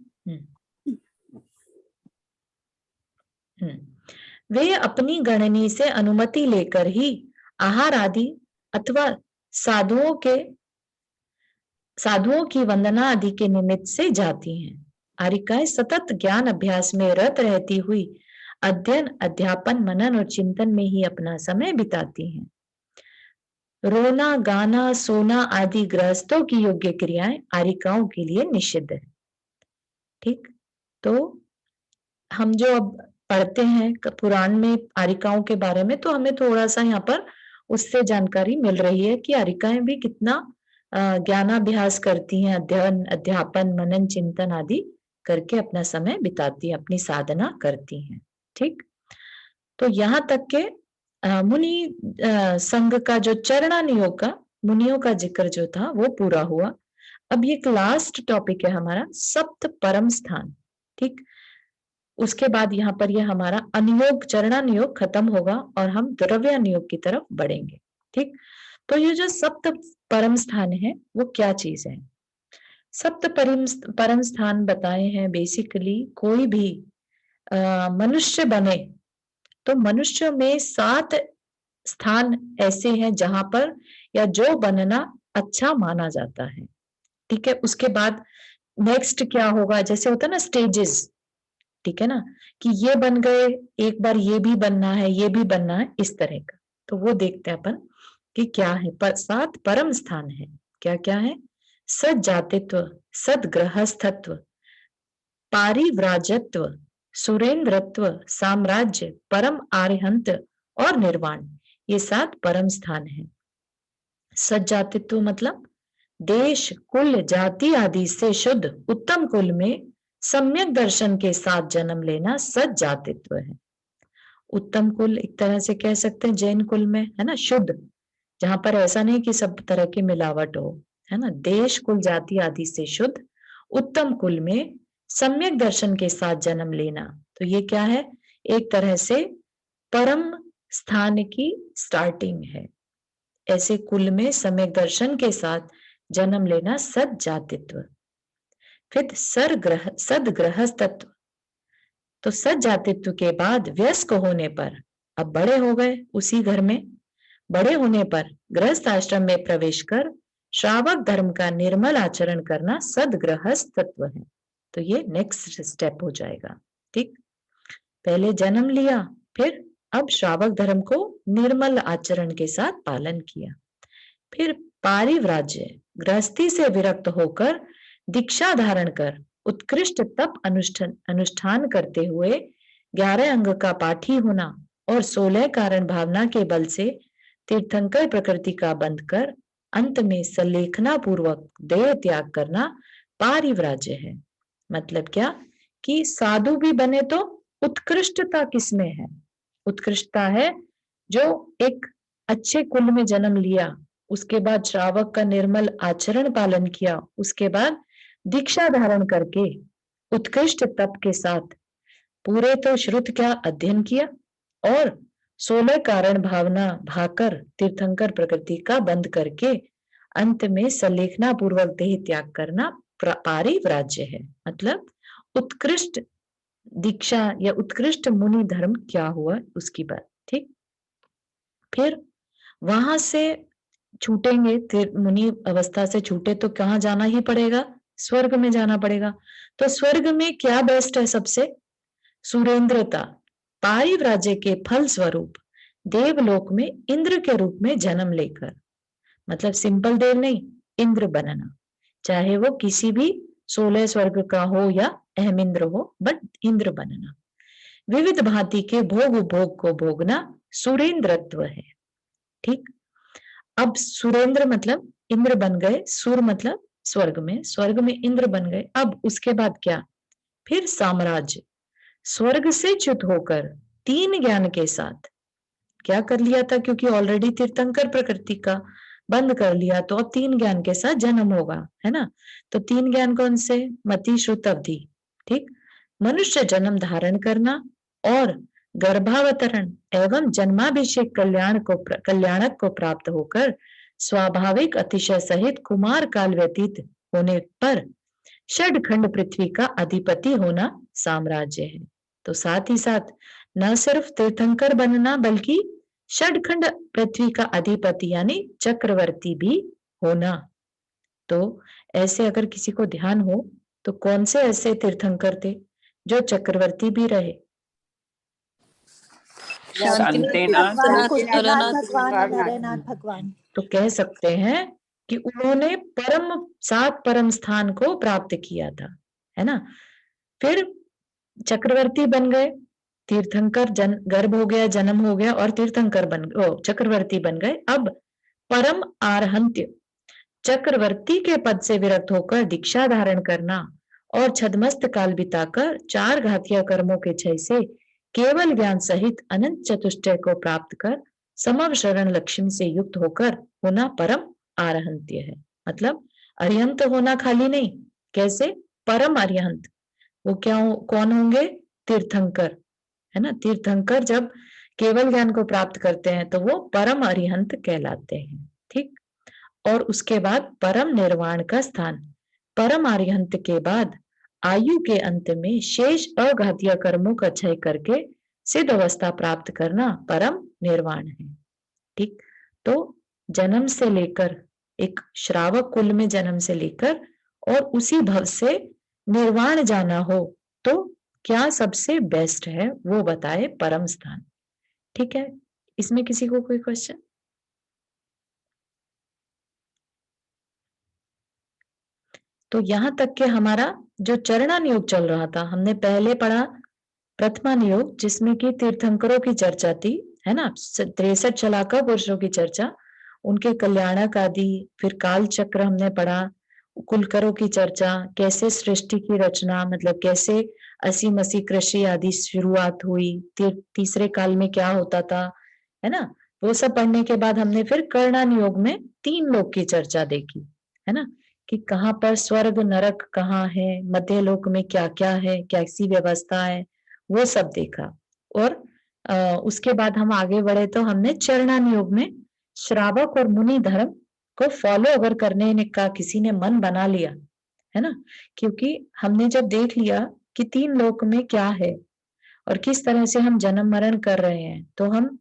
वे अपनी गणनी से अनुमति लेकर ही आहार आदि अथवा साधुओं की वंदना आदि के निमित्त से जाती हैं। आरिकाएं सतत ज्ञान अभ्यास में रत रहती हुई अध्ययन, अध्यापन, मनन और चिंतन में ही अपना समय बिताती हैं। रोना, गाना, सोना आदि गृहस्थों की योग्य क्रियाएं आरिकाओं के लिए निषिद्ध है। ठीक, तो हम जो अब पढ़ते हैं पुराण में आरिकाओं के बारे में, तो हमें थोड़ा सा यहाँ पर उससे जानकारी मिल रही है कि आरिकाएं भी कितना ज्ञानाभ्यास करती हैं, अध्ययन, अध्यापन, मनन, चिंतन आदि करके अपना समय बिताती हैं, अपनी साधना करती हैं। ठीक, तो यहाँ तक के मुनि संघ का जो चरणानियोग का मुनियों का जिक्र जो था वो पूरा हुआ। अब ये लास्ट टॉपिक है हमारा सप्त परम स्थान। ठीक, उसके बाद यहाँ पर ये हमारा अनियोग, चरणानियोग खत्म होगा और हम द्रव्यानियोग की तरफ बढ़ेंगे। ठीक, तो ये जो सप्त परम स्थान है वो क्या चीज है? सप्त परम स्थान बताए हैं बेसिकली कोई भी मनुष्य बने तो मनुष्य में 7 स्थान ऐसे हैं जहां पर या जो बनना अच्छा माना जाता है। ठीक है, उसके बाद नेक्स्ट क्या होगा, जैसे होता है ना स्टेजेस, ठीक है ना, कि ये बन गए, एक बार ये भी बनना है, ये भी बनना है, इस तरह का। तो वो देखते हैं अपन कि क्या है। 7 परम स्थान है, क्या क्या है? सज्जातित्व, सदगृहस्थत्व, पारिव्राजत्व, सुरेंद्रत्व, साम्राज्य, परम आर्यहंत और निर्वाण, ये 7 परम स्थान है। सज्जातित्व मतलब देश, कुल, जाति आदि से शुद्ध उत्तम कुल में सम्यक दर्शन के साथ जन्म लेना सज्जातित्व है। उत्तम कुल एक तरह से कह सकते हैं जैन कुल में, है ना, शुद्ध, जहां पर ऐसा नहीं कि सब तरह की मिलावट हो, है ना। देश कुल जाति आदि से शुद्ध उत्तम कुल में सम्यक दर्शन के साथ जन्म लेना, तो ये क्या है, एक तरह से परम स्थान की स्टार्टिंग है। ऐसे कुल में सम्यक दर्शन के साथ जन्म लेना सज्जातित्व। फिर सदगृहस्थत्व, तो सज्जातित्व के बाद व्यस्क होने पर, अब बड़े हो गए उसी घर में, बड़े होने पर गृहस्थ आश्रम में प्रवेश कर श्रावक धर्म का निर्मल आचरण करना सदगृहस्थत्व है। तो ये नेक्स्ट स्टेप हो जाएगा। ठीक, पहले जन्म लिया, फिर अब श्रावक धर्म को निर्मल आचरण के साथ पालन किया। फिर पारिव्राज्य, गृहस्थी से विरक्त होकर दीक्षा धारण कर उत्कृष्ट तप अनुष्ठान करते हुए 11 अंग का पाठी होना और 16 कारण भावना के बल से तीर्थंकर प्रकृति का बंध कर अंत में सलेखना पूर्वक देह त्याग करना पारिव्राज्य है। मतलब क्या कि साधु भी बने तो उत्कृष्टता किसमें है, उत्कृष्टता है जो एक अच्छे कुल में जन्म लिया, उसके बाद श्रावक का निर्मल आचरण पालन किया, उसके बाद दीक्षा धारण करके उत्कृष्ट तप के साथ पूरे तो श्रुत क्या अध्ययन किया और 16 कारण भावना भाकर तीर्थंकर प्रकृति का बंद करके अंत में सलेखना पूर्वक देह त्याग करना पारिव्राज्य है। मतलब उत्कृष्ट दीक्षा या उत्कृष्ट मुनि धर्म क्या हुआ उसकी बात। ठीक, फिर वहां से छूटेंगे, मुनि अवस्था से छूटे तो कहाँ जाना ही पड़ेगा, स्वर्ग में जाना पड़ेगा। तो स्वर्ग में क्या बेस्ट है सबसे, सुरेंद्रता। पारिव्राज्य के फल स्वरूप देवलोक में इंद्र के रूप में जन्म लेकर, मतलब सिंपल देव नहीं, इंद्र बनना, चाहे वो किसी भी 16 स्वर्ग का हो या अहमिंद्र हो, बट इंद्र बनना, विविध भांति के भोग उपभोग को भोगना सुरेंद्रत्व है। ठीक, अब सुरेंद्र मतलब इंद्र बन गए, सुर मतलब स्वर्ग में इंद्र बन गए। अब उसके बाद क्या, फिर साम्राज्य, स्वर्ग से च्युत होकर 3 ज्ञान के साथ क्या कर लिया था, क्योंकि ऑलरेडी तीर्थंकर प्रकृति का बंद कर लिया, तो अब 3 ज्ञान के साथ जन्म होगा, है ना। तो 3 ज्ञान कौन से, मति श्रुत अवधि। ठीक, मनुष्य जन्म धारण करना और गर्भावतरण एवं जन्माभिषेक कल्याणक को प्राप्त होकर स्वाभाविक अतिशय सहित कुमार काल व्यतीत होने पर षडखंड पृथ्वी का अधिपति होना साम्राज्य है। तो साथ ही साथ न सिर्फ तीर्थंकर बनना बल्कि षडखंड पृथ्वी का अधिपति यानी चक्रवर्ती भी होना। तो ऐसे अगर किसी को ध्यान हो तो कौन से ऐसे तीर्थंकर थे जो चक्रवर्ती भी रहे, भगवान। तो कह सकते हैं कि उन्होंने सात परम स्थान को प्राप्त किया था, है ना। फिर चक्रवर्ती बन गए, तीर्थंकर गर्भ हो गया, जन्म हो गया और तीर्थंकर चक्रवर्ती बन गए। अब परम आरहंत्य, चक्रवर्ती के पद से विरक्त होकर दीक्षा धारण करना और छदमस्त काल बिताकर 4 घातिया कर्मों के क्षय से केवल ज्ञान सहित अनंत चतुष्टय को प्राप्त कर समवशरण लक्ष्मी से युक्त होकर होना परम आरहंत्य है। मतलब अरिहंत होना खाली नहीं, कैसे, परम अरिहंत, वो क्या कौन होंगे, तीर्थंकर, है ना। तीर्थंकर जब केवल ज्ञान को प्राप्त करते हैं तो वो परम अरिहंत कहलाते हैं। ठीक, और उसके बाद परम निर्वाण का स्थान, परम अरिहंत के बाद आयु के अंत में शेष अघातीय कर्मों का क्षय करके सिद्ध अवस्था प्राप्त करना परम निर्वाण है। ठीक, तो जन्म से लेकर एक श्रावक कुल में जन्म से लेकर और उसी भव से निर्वाण जाना हो तो क्या सबसे बेस्ट है वो बताए परम स्थान। ठीक है, इसमें किसी को कोई क्वेश्चन? तो यहां तक के हमारा जो चरणान योग चल रहा था, हमने पहले पढ़ा प्रथमान योग जिसमें कि तीर्थंकरों की चर्चा थी, है ना। 63 शलाका पुरुषों की चर्चा, उनके कल्याणक आदि, फिर काल चक्र हमने पढ़ा, कुलकरों की चर्चा, कैसे सृष्टि की रचना, मतलब कैसे 80 कृषि आदि शुरुआत हुई, तीसरे काल में क्या होता था, है ना। वो सब पढ़ने के बाद हमने फिर कर्णन योग में 3 लोक की चर्चा देखी, है ना, कि कहाँ पर स्वर्ग नरक कहाँ है, मध्य लोक में क्या क्या है, कैसी व्यवस्था है, वो सब देखा। और उसके बाद हम आगे बढ़े तो हमने चरणन योग में श्रावक और मुनि धर्म को फॉलो अगर करने का किसी ने मन बना लिया, है ना, क्योंकि हमने जब देख लिया कि 3 लोक में क्या है और किस तरह से हम जन्म मरण कर रहे हैं, तो हम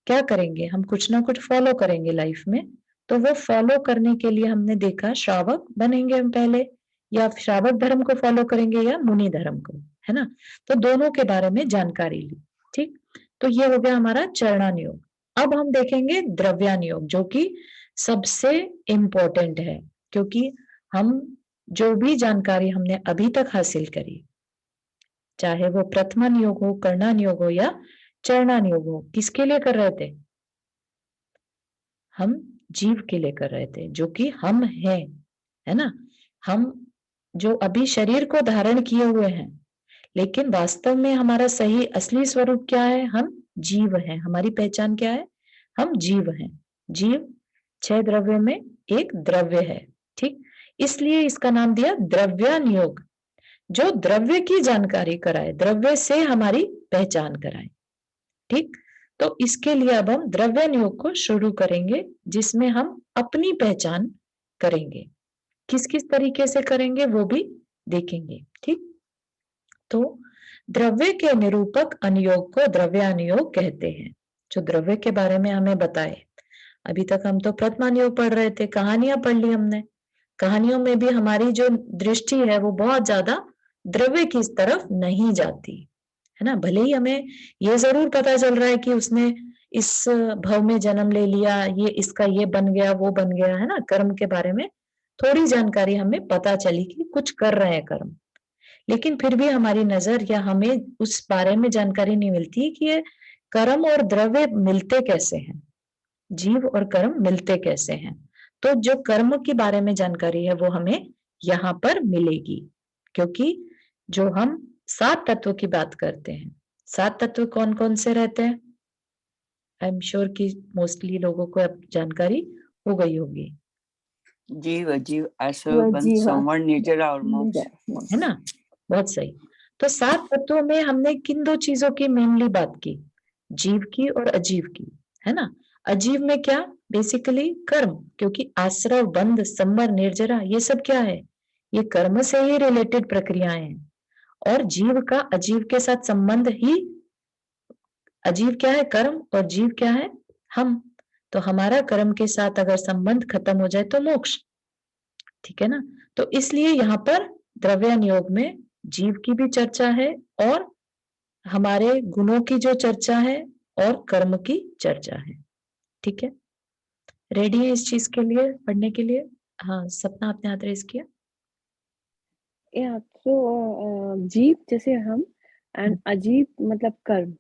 क्या करेंगे, हम कुछ ना कुछ फॉलो करेंगे लाइफ में। तो वो फॉलो करने के लिए हमने देखा श्रावक बनेंगे हम पहले, या श्रावक धर्म को फॉलो करेंगे या मुनि धर्म को, है ना। तो दोनों के बारे में जानकारी ली। ठीक, तो ये हो गया हमारा चरणन योग। अब हम देखेंगे द्रव्यान योग, जो कि सबसे इम्पोर्टेंट है, क्योंकि हम जो भी जानकारी हमने अभी तक हासिल करी, चाहे वो प्रथमन योग हो, कर्णन योग हो या चरणन योग हो, किसके लिए कर रहे थे, हम जीव के लिए कर रहे थे, जो कि हम हैं, है ना। हम जो अभी शरीर को धारण किए हुए हैं, लेकिन वास्तव में हमारा सही असली स्वरूप क्या है, हम जीव हैं। हमारी पहचान क्या है, हम जीव हैं। जीव 6 द्रव्य में एक द्रव्य है। ठीक, इसलिए इसका नाम दिया द्रव्यान योग, जो द्रव्य की जानकारी कराए, द्रव्य से हमारी पहचान कराए। ठीक, तो इसके लिए अब हम द्रव्यान योग को शुरू करेंगे, जिसमें हम अपनी पहचान करेंगे। किस किस तरीके से करेंगे वो भी देखेंगे। ठीक, तो द्रव्य के निरूपक अनुयोग को द्रव्यान योग कहते हैं, जो द्रव्य के बारे में हमें बताए। अभी तक हम तो प्रथमान योग पढ़ रहे थे, कहानियां पढ़ ली हमने। कहानियों में भी हमारी जो दृष्टि है वो बहुत ज्यादा द्रव्य की तरफ नहीं जाती, है ना। भले ही हमें ये जरूर पता चल रहा है कि उसने इस भव में जन्म ले लिया, ये इसका ये बन गया, वो बन गया, है ना। कर्म के बारे में थोड़ी जानकारी हमें पता चली कि कुछ कर रहे हैं कर्म, लेकिन फिर भी हमारी नजर या हमें उस बारे में जानकारी नहीं मिलती कि ये कर्म और द्रव्य मिलते कैसे हैं, जीव और कर्म मिलते कैसे हैं। तो जो कर्म के बारे में जानकारी है वो हमें यहाँ पर मिलेगी, क्योंकि जो हम 7 तत्व की बात करते हैं, 7 तत्व कौन कौन से रहते हैं, आई एम श्योर कि मोस्टली लोगों को अब जानकारी हो गई होगी। जीव, अजीव, आसव, बंध, संवरण, निर्जरा और मोक्ष, है ना। बहुत सही। तो 7 तत्वों में हमने किन 2 चीजों की मेनली बात की, जीव की और अजीव की, है ना। अजीव में क्या, बेसिकली कर्म, क्योंकि आश्रव, बंध, संवर, निर्जरा ये सब क्या है, ये कर्म से ही रिलेटेड प्रक्रियाएं हैं। और जीव का अजीव के साथ संबंध ही, अजीव क्या है, कर्म, और जीव क्या है, हम। तो हमारा कर्म के साथ अगर संबंध खत्म हो जाए तो मोक्ष, ठीक है ना। तो इसलिए यहाँ पर द्रव्यान योग में जीव की भी चर्चा है और हमारे गुणों की जो चर्चा है और कर्म की चर्चा है। ठीक है, रेडी है इस चीज के लिए, पढ़ने के लिए। हाँ, सपना आपने हाथ रेज किया। या तो जीव जैसे हम एंड अजीब मतलब कर्म।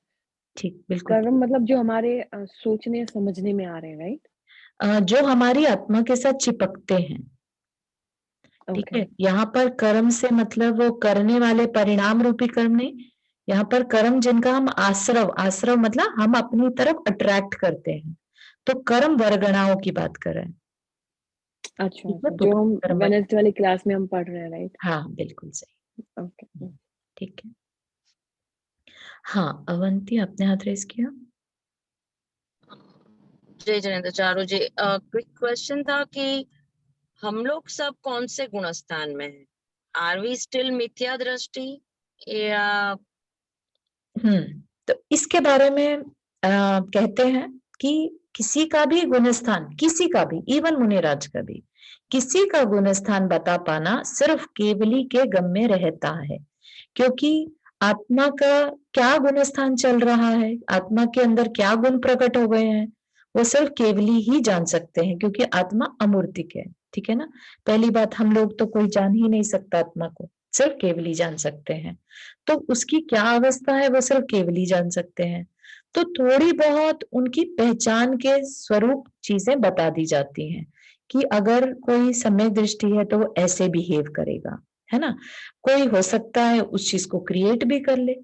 ठीक, बिल्कुल। कर्म मतलब जो हमारे सोचने समझने में आ रहे हैं, राइट। जो हमारी आत्मा के साथ चिपकते हैं। ठीक है, यहाँ पर कर्म से मतलब वो करने वाले परिणाम रूपी कर्म नहीं, यहाँ पर कर्म जिनका हम आश्रव, आश्रव मतलब हम अपनी तरफ अट्रैक्ट करते हैं, तो कर्म वर्गणाओं की बात कर रहे हैं। अच्छा, जो हम वेडनेसडे वाली क्लास में हम पढ़ रहे हैं, राइट। हाँ, बिल्कुल सही। ओके, ठीक है। हाँ, अवंती आपने हाथ रेस किया। जय जनेन्द्र चारू जी, क्विक क्वेश्चन था कि हम लोग सब कौन से गुणस्थान में हैं? आर वी स्टिल मिथ्या दृष्टि या? तो इसके बारे में कहते हैं कि किसी का भी गुणस्थान, किसी का भी, इवन मुनिराज का भी, किसी का गुणस्थान बता पाना सिर्फ केवली के गम में रहता है, क्योंकि आत्मा का क्या गुणस्थान चल रहा है, आत्मा के अंदर क्या गुण प्रकट हो गए हैं, वो सिर्फ केवली ही जान सकते हैं, क्योंकि आत्मा अमूर्तिक है। ठीक है ना। पहली बात, हम लोग तो कोई जान ही नहीं सकता आत्मा को, सिर्फ केवली जान सकते हैं। तो उसकी क्या अवस्था है वो सिर्फ केवली जान सकते हैं। तो थोड़ी बहुत उनकी पहचान के स्वरूप चीजें बता दी जाती हैं कि अगर कोई सम्यक दृष्टि है तो वो ऐसे बिहेव करेगा, है ना। कोई हो सकता है उस चीज को क्रिएट भी कर ले,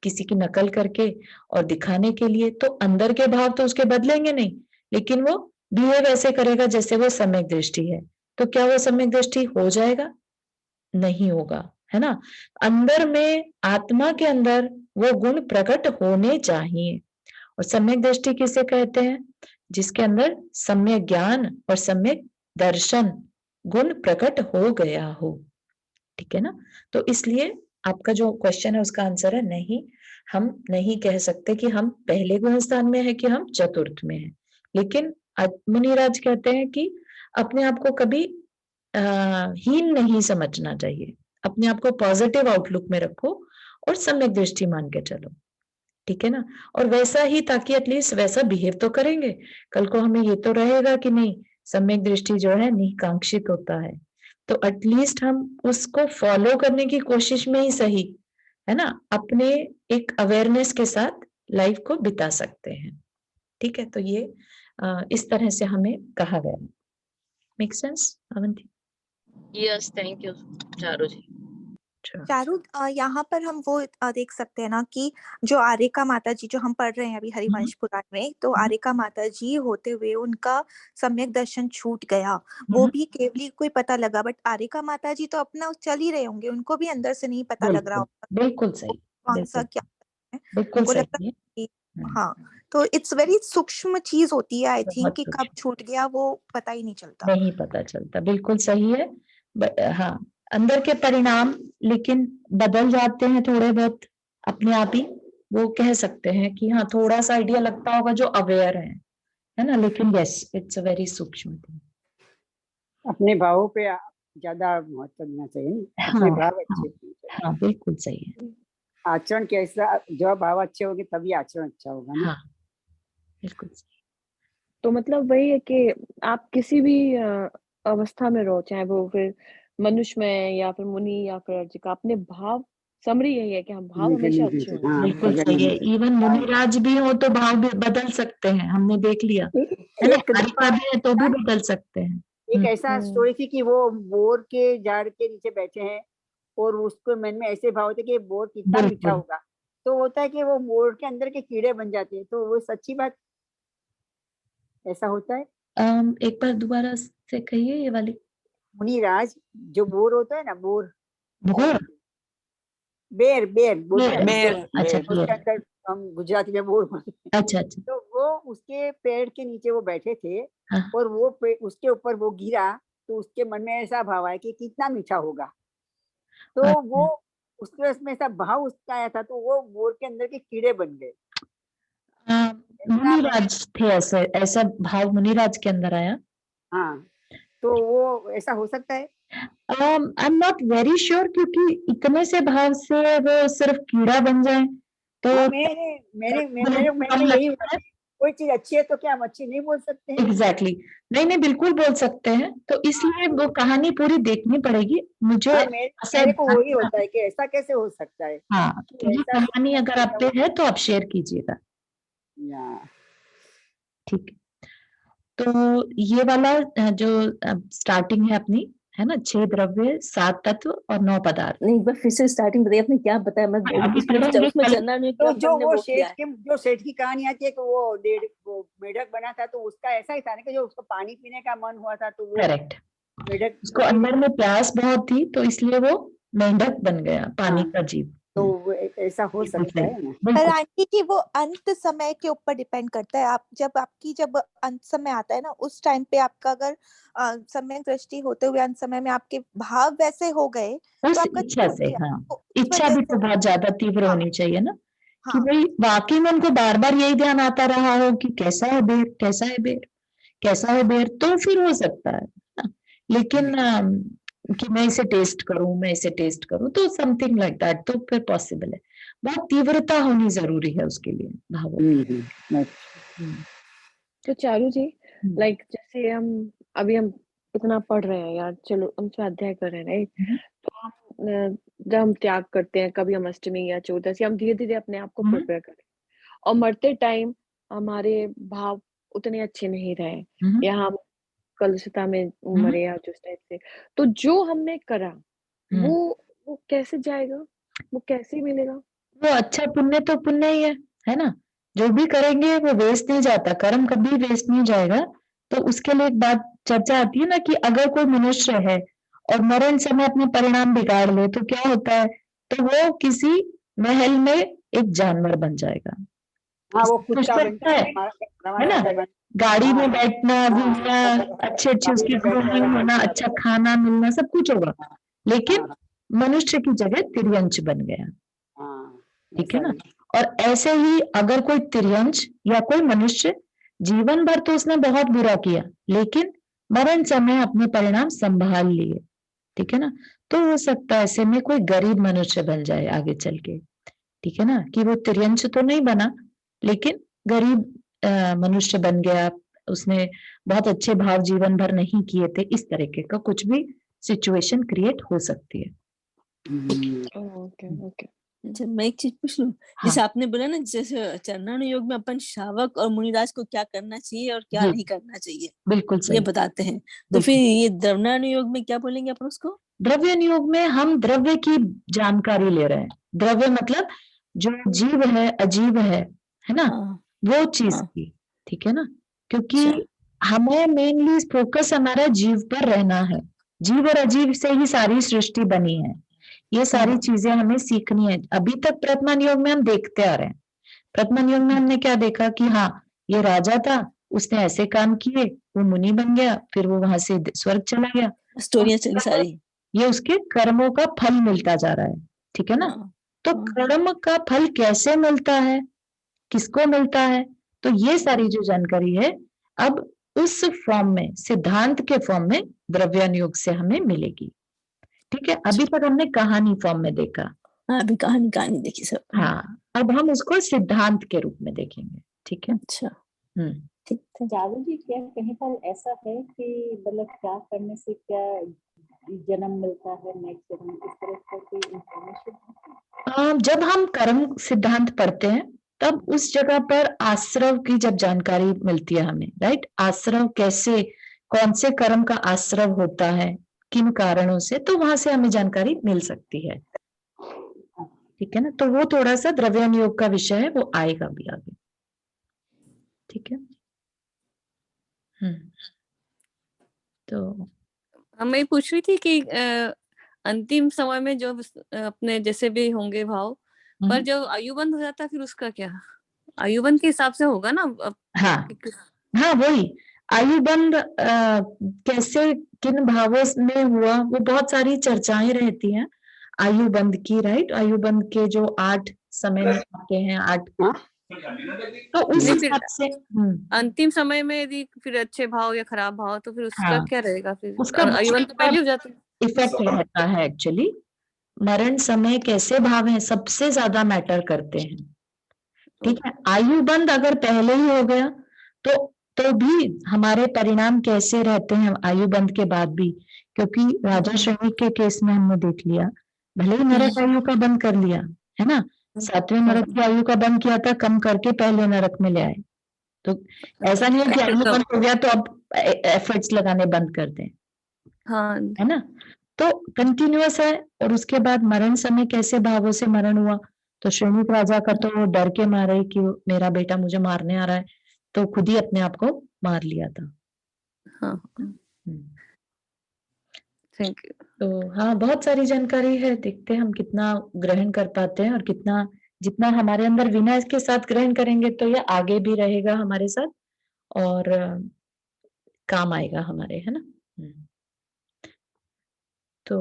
किसी की नकल करके और दिखाने के लिए, तो अंदर के भाव तो उसके बदलेंगे नहीं, लेकिन वो बिहेव ऐसे करेगा जैसे वो सम्यक दृष्टि है। तो क्या वो सम्यक दृष्टि हो जाएगा? नहीं होगा, है ना? अंदर में, आत्मा के अंदर वो गुण प्रकट होने चाहिए। और सम्यक दृष्टि किसे कहते हैं? जिसके अंदर सम्यक ज्ञान और सम्यक दर्शन गुण प्रकट हो गया हो। ठीक है ना? तो इसलिए आपका जो क्वेश्चन है उसका आंसर है नहीं, हम नहीं कह सकते कि हम पहले गुण स्थान में है कि हम चतुर्थ में है। लेकिन मुनिराज कहते हैं कि अपने आप को कभी हीन नहीं समझना चाहिए। अपने आप को पॉजिटिव आउटलुक में रखो और सम्यक दृष्टि मान के चलो। ठीक है ना? और वैसा ही, ताकि एटलीस्ट वैसा बिहेव तो करेंगे। कल को हमें ये तो रहेगा कि नहीं, सम्यक दृष्टि जो है निकांक्षित होता है, तो एटलीस्ट हम उसको फॉलो करने की कोशिश में ही सही, है ना, अपने एक अवेयरनेस के साथ लाइफ को बिता सकते हैं। ठीक है? तो ये इस तरह से हमें कहा गया। Make sense Avanti? Yes, thank you Charu ji. Charu, यहाँ पर हम वो देख सकते हैं ना कि जो आर्यका माता जी जो हम पढ़ रहे हैं अभी हरिवंश पुराण में, तो आर्यका माता जी होते हुए उनका सम्यक दर्शन छूट गया, वो भी केवली को ही पता लगा, बट आर्यका माता जी तो अपना चल ही रहे होंगे, उनको भी अंदर से नहीं पता लग रहा होगा बिल्कुल सही, कौन सा क्या है, बिल्कुल उनको लगता सही है। है कि हाँ, तो इट्स वेरी सूक्ष्म चीज होती है, आई थिंक, बहुत कि कब सूक्ष्म। छूट गया वो पता ही नहीं चलता। नहीं पता चलता, बिल्कुल सही है। हाँ, अंदर के परिणाम लेकिन बदल जाते हैं थोड़े बहुत अपने आप ही। वो कह सकते हैं कि हाँ, थोड़ा सा आइडिया लगता होगा जो अवेयर है ना, लेकिन यस, इट्स अ वेरी सूक्ष्म थिंग। अपने भावों पे ज्यादा महत्व देना चाहिए, अपने हाँ, भाव हाँ, अच्छे होने चाहिए। हाँ, बिल्कुल सही है। आचरण कैसा, जब भाव अच्छे होंगे तभी आचरण अच्छा होगा ना। हाँ, बिल्कुल सही। तो मतलब वही है कि आप किसी भी अवस्था में रहो, चाहे वो फिर मनुष्य में या फिर मुनि या फिर अर्चिका, अपने भाव, समरी यही है कि हम भाव हमेशा अच्छे होने हाँ, चाहिए। बिल्कुल सही है। इवन मुनिराज भी हो तो भाव भी बदल सकते हैं, हमने देख लिया, है ना? एक दफा आर्यका भी है तो भी बदल सकते हैं। एक ऐसा हम्म। स्टोरी थी कि वो बोर के झाड़ के नीचे बैठे हैं और उसको मन में ऐसे भाव थे कि बोर कितना मीठा बिल्कुल। होगा। तो होता है कि वो बोर के अंदर के कीड़े बन जाते हैं, तो वो सच्ची बात, ऐसा होता है। एक बार दोबारा से कहिए ये वाली। मुनिराज, जो बोर होता है ना, बोर, भूगोल? बेर बेर बोलते हैं ना, बेर, अच्छा, उसके बेर। अंदर हम गुजराती में बोर बोलते हैं। अच्छा, अच्छा। तो वो उसके पेड़ के नीचे वो बैठे थे हाँ, और वो उसके ऊपर वो गिरा, तो उसके मन में ऐसा भाव आया कि कितना मीठा होगा। तो वो अच्छा। उसके उसमें ऐसा भाव उसका आया था, तो वो बोर के अंदर के कीड़े बन गए। अ, ऐसा मैंने, मुनिराज थे, ऐसे ऐसा भाव मुनिराज के अंदर आया। हाँ, तो वो ऐसा हो सकता है। I am not very sure, क्योंकि इतने से भाव से वो सिर्फ कीड़ा बन जाए तो हाँ, मेरे मेरे मेरे मेरे कम में यही हुआ लगता है। कि कोई चीज अच्छी है तो क्या हम अच्छी नहीं बोल सकते हैं? एग्जैक्टली नहीं, नहीं, बिल्कुल बोल सकते हैं, तो इसलिए वो कहानी पूरी देखनी पड़ेगी मुझे। हाँ, ऐसा मेरे को वही होता है कि ऐसा कैसे हो सकता है हाँ, कि तो ये ऐसा कहानी अगर आप पे है तो आप शेयर कीजिएगा। या ठीक है। तो ये वाला जो स्टार्टिंग है अपनी, है ना, 6 द्रव्य, 7 तत्व और 9 पदार्थ। नहीं, एक बार फिर से स्टार्टिंग बताइए, आपने क्या बताया? मैं अभी उसमें पढ़ेंगे उसमें कल। चंदा में तो क्या हमने वो किया है। जो सेठ की कहानी आती है कि वो मेढक बना था, तो उसका ऐसा ही था ना कि जो उसको पानी पीने का मन हुआ था, तो वो करेक्ट। मेढक उसको उसी ने, अंदर में प्यास बहुत थी, तो इसलिए वो मेंढक बन गया, पानी हाँ, का जीव। तो वो ऐसा हो बिल्कुल सकता सही, है ना। पर बिल्कुल। आंटी जी, वो अंत समय के ऊपर डिपेंड करता है। आप जब अंत समय आता है ना, उस टाइम पे आपका अगर सम्यक दृष्टि होते हुए अंत समय में आपके भाव वैसे हो गए तो उस आपका इच्छा छूट से, गया, हाँ, तो उस इच्छा वजह भी से। तो बहुत ज्यादा तीव्र हाँ, होनी चाहिए ना, कि हाँ, भाई वाकई में उनको बार बार यही ध्यान आता रहा हो कि कैसा है बेर, कैसा है बेर, कैसा है बेर, तो फिर हो सकता है ना। लेकिन कि मैं इसे टेस्ट करूं, मैं इसे टेस्ट करूं, तो समथिंग लाइक दैट तो फिर पॉसिबल है। बहुत तीव्रता होनी जरूरी है उसके लिए भावों की। हम्म, तो चारू जी, हम्म, लाइक जैसे हम इतना पढ़ रहे हैं यार, चलो हम स्वाध्याय कर रहे हैं, राइट? हम्म, तो जब हम त्याग करते हैं, कभी हम अष्टमी या चौदस, हम धीरे धीरे अपने आप को हम्म, प्रिपेयर करें, और मरते टाइम हमारे भाव उतने अच्छे नहीं रहे, हम्म, या हम कलुषता में हम्म, मरे या जिस टाइप से, तो जो हमने करा हम्म। वो वो कैसे जाएगा, वो कैसे मिलेगा? वो अच्छा पुण्य तो पुण्य ही है ना? जो भी करेंगे वो वेस्ट नहीं जाता, कर्म कभी वेस्ट नहीं जाएगा। तो उसके लिए एक बात चर्चा आती है ना कि अगर कोई मनुष्य है और मरण समय अपने परिणाम बिगाड़ ले तो क्या होता है? तो वो किसी महल में एक जानवर बन जाएगा। हाँ, वो कुछ कुत्ता बन लगता है ना? बन, गाड़ी हाँ में हाँ बैठना, हाँ घूमना, अच्छे गाड़ी उसकी में बैठना ग्रूमिंग होना, अच्छा खाना मिलना, सब कुछ होगा। लेकिन हाँ मनुष्य की जगह तिर्यंच बन गया, हाँ, ठीक है ऐसा ना? भी। और ऐसे ही अगर कोई तिर्यंच या कोई मनुष्य जीवन भर तो उसने बहुत बुरा किया, लेकिन मरण समय अपने परिणाम संभाल लिए, ठीक है ना? तो हो सकता है ऐसे में कोई गरीब मनुष्य बन जाए आगे चल के, ठीक है ना? कि वो तिर्यंच तो नहीं बना, लेकिन गरीब मनुष्य बन गया, उसने बहुत अच्छे भाव जीवन भर नहीं किए थे, इस तरीके का कुछ भी सिचुएशन क्रिएट हो सकती है। Okay, okay. अच्छा, मैं एक चीज पूछ लूं, हाँ, जैसे आपने बोला ना, जैसे चरणानुयोग में अपन श्रावक और मुनिराज को क्या करना चाहिए और क्या जी, नहीं करना चाहिए बिल्कुल ये सही, बताते हैं, तो फिर बिल्कुल। ये द्रवणानुयोग में क्या बोलेंगे अपन उसको? द्रव्य नियोग में हम द्रव्य की जानकारी ले रहे हैं। द्रव्य मतलब जो जीव है, अजीव है ना? हाँ वो चीज़ हाँ, की, ठीक है ना? क्योंकि अच्छा हमें मेनली फोकस हमारा जीव पर रहना है। जीव और अजीव से ही सारी सृष्टि बनी है। ये सारी हाँ चीज़ें हमें सीखनी है। अभी तक प्रथमा नियोग में हम देखते आ रहे हैं। प्रथमा नियोग में हमने क्या देखा कि हाँ, ये राजा था, उसने ऐसे काम किए, वो मुनि बन गया, फिर वो वहां से स्वर्ग चला गया। स्टोरियां चली सारी। ये उसके कर्मों का फल मिलता जा रहा है, ठीक है ना? हाँ तो हाँ कर्म का फल कैसे मिलता है, किसको मिलता है, तो ये सारी जो जानकारी है अब उस फॉर्म में, सिद्धांत के फॉर्म में द्रव्यानुयोग से हमें मिलेगी, ठीक है? अभी तक हमने कहानी फॉर्म में देखा, हाँ, अभी कहानी कहानी देखी सब। हाँ, अब हम उसको सिद्धांत के रूप में देखेंगे, ठीक है? अच्छा, हम्म। ठीक है। जादू जी, क्या कहीं पर ऐसा है कि मतलब क्या करने से क्या जन्म मिलता है, नेक्स्ट जन्म, इस तरह का कोई इंफॉर्मेशन? जब हम कर्म सिद्धांत पढ़ते हैं तब उस जगह पर आश्रव की जब जानकारी मिलती है हमें, राइट? आश्रव कैसे, कौन से कर्म का आश्रव होता है, किन कारणों से, तो वहां से हमें जानकारी मिल सकती है, ठीक है ना? तो वो थोड़ा सा द्रव्यानुयोग का विषय है, वो आएगा भी आगे, ठीक है? हम्म। तो मैं पूछ रही थी कि अंतिम समय में जो अपने जैसे भी होंगे भाव, पर जो आयुबंध हो जाता है फिर उसका क्या? आयुबंध के हिसाब से होगा ना हाँ हाँ, वही आयुबंध कैसे, किन भावों में हुआ, वो बहुत सारी चर्चाएं रहती हैं आयुबंध की, राइट? आयुबंध के जो 8 समय में आते हैं, 8, तो उस नहीं, फिर हिसाब से अंतिम समय में यदि फिर अच्छे भाव या खराब भाव, तो फिर उसका हाँ, क्या रहेगा फिर? उसका आयुबंध तो पहले हो जाता है। इफेक्ट रहता है एक्चुअली। मरण समय कैसे भाव हैं सबसे ज्यादा मैटर करते हैं, ठीक है? आयुबंध अगर पहले ही हो गया तो भी हमारे परिणाम कैसे रहते हैं आयुबंध के बाद भी, क्योंकि राजा श्रमिक के केस में हमने देख लिया, भले ही नरक आयु का बंद कर लिया, है ना? 7वें नरक की आयु का बंद किया था, कम करके पहले नरक में ले आए। तो ऐसा नहीं है कि आयु बंद हो गया तो अब एफर्ट्स लगाने बंद कर दें, हाँ, है ना? तो कंटिन्यूअस है। और उसके बाद मरण समय कैसे भावों से मरण हुआ, तो श्रमिक राजा का तो डर के मारे कि मेरा बेटा मुझे मारने आ रहा है, तो खुद ही अपने आप को मार लिया था। हाँ, थैंक यू। तो हाँ, बहुत सारी जानकारी है, देखते हैं हम कितना ग्रहण कर पाते हैं और कितना, जितना हमारे अंदर विनय के साथ ग्रहण करेंगे तो ये आगे भी रहेगा हमारे साथ और काम आएगा हमारे, है ना? तो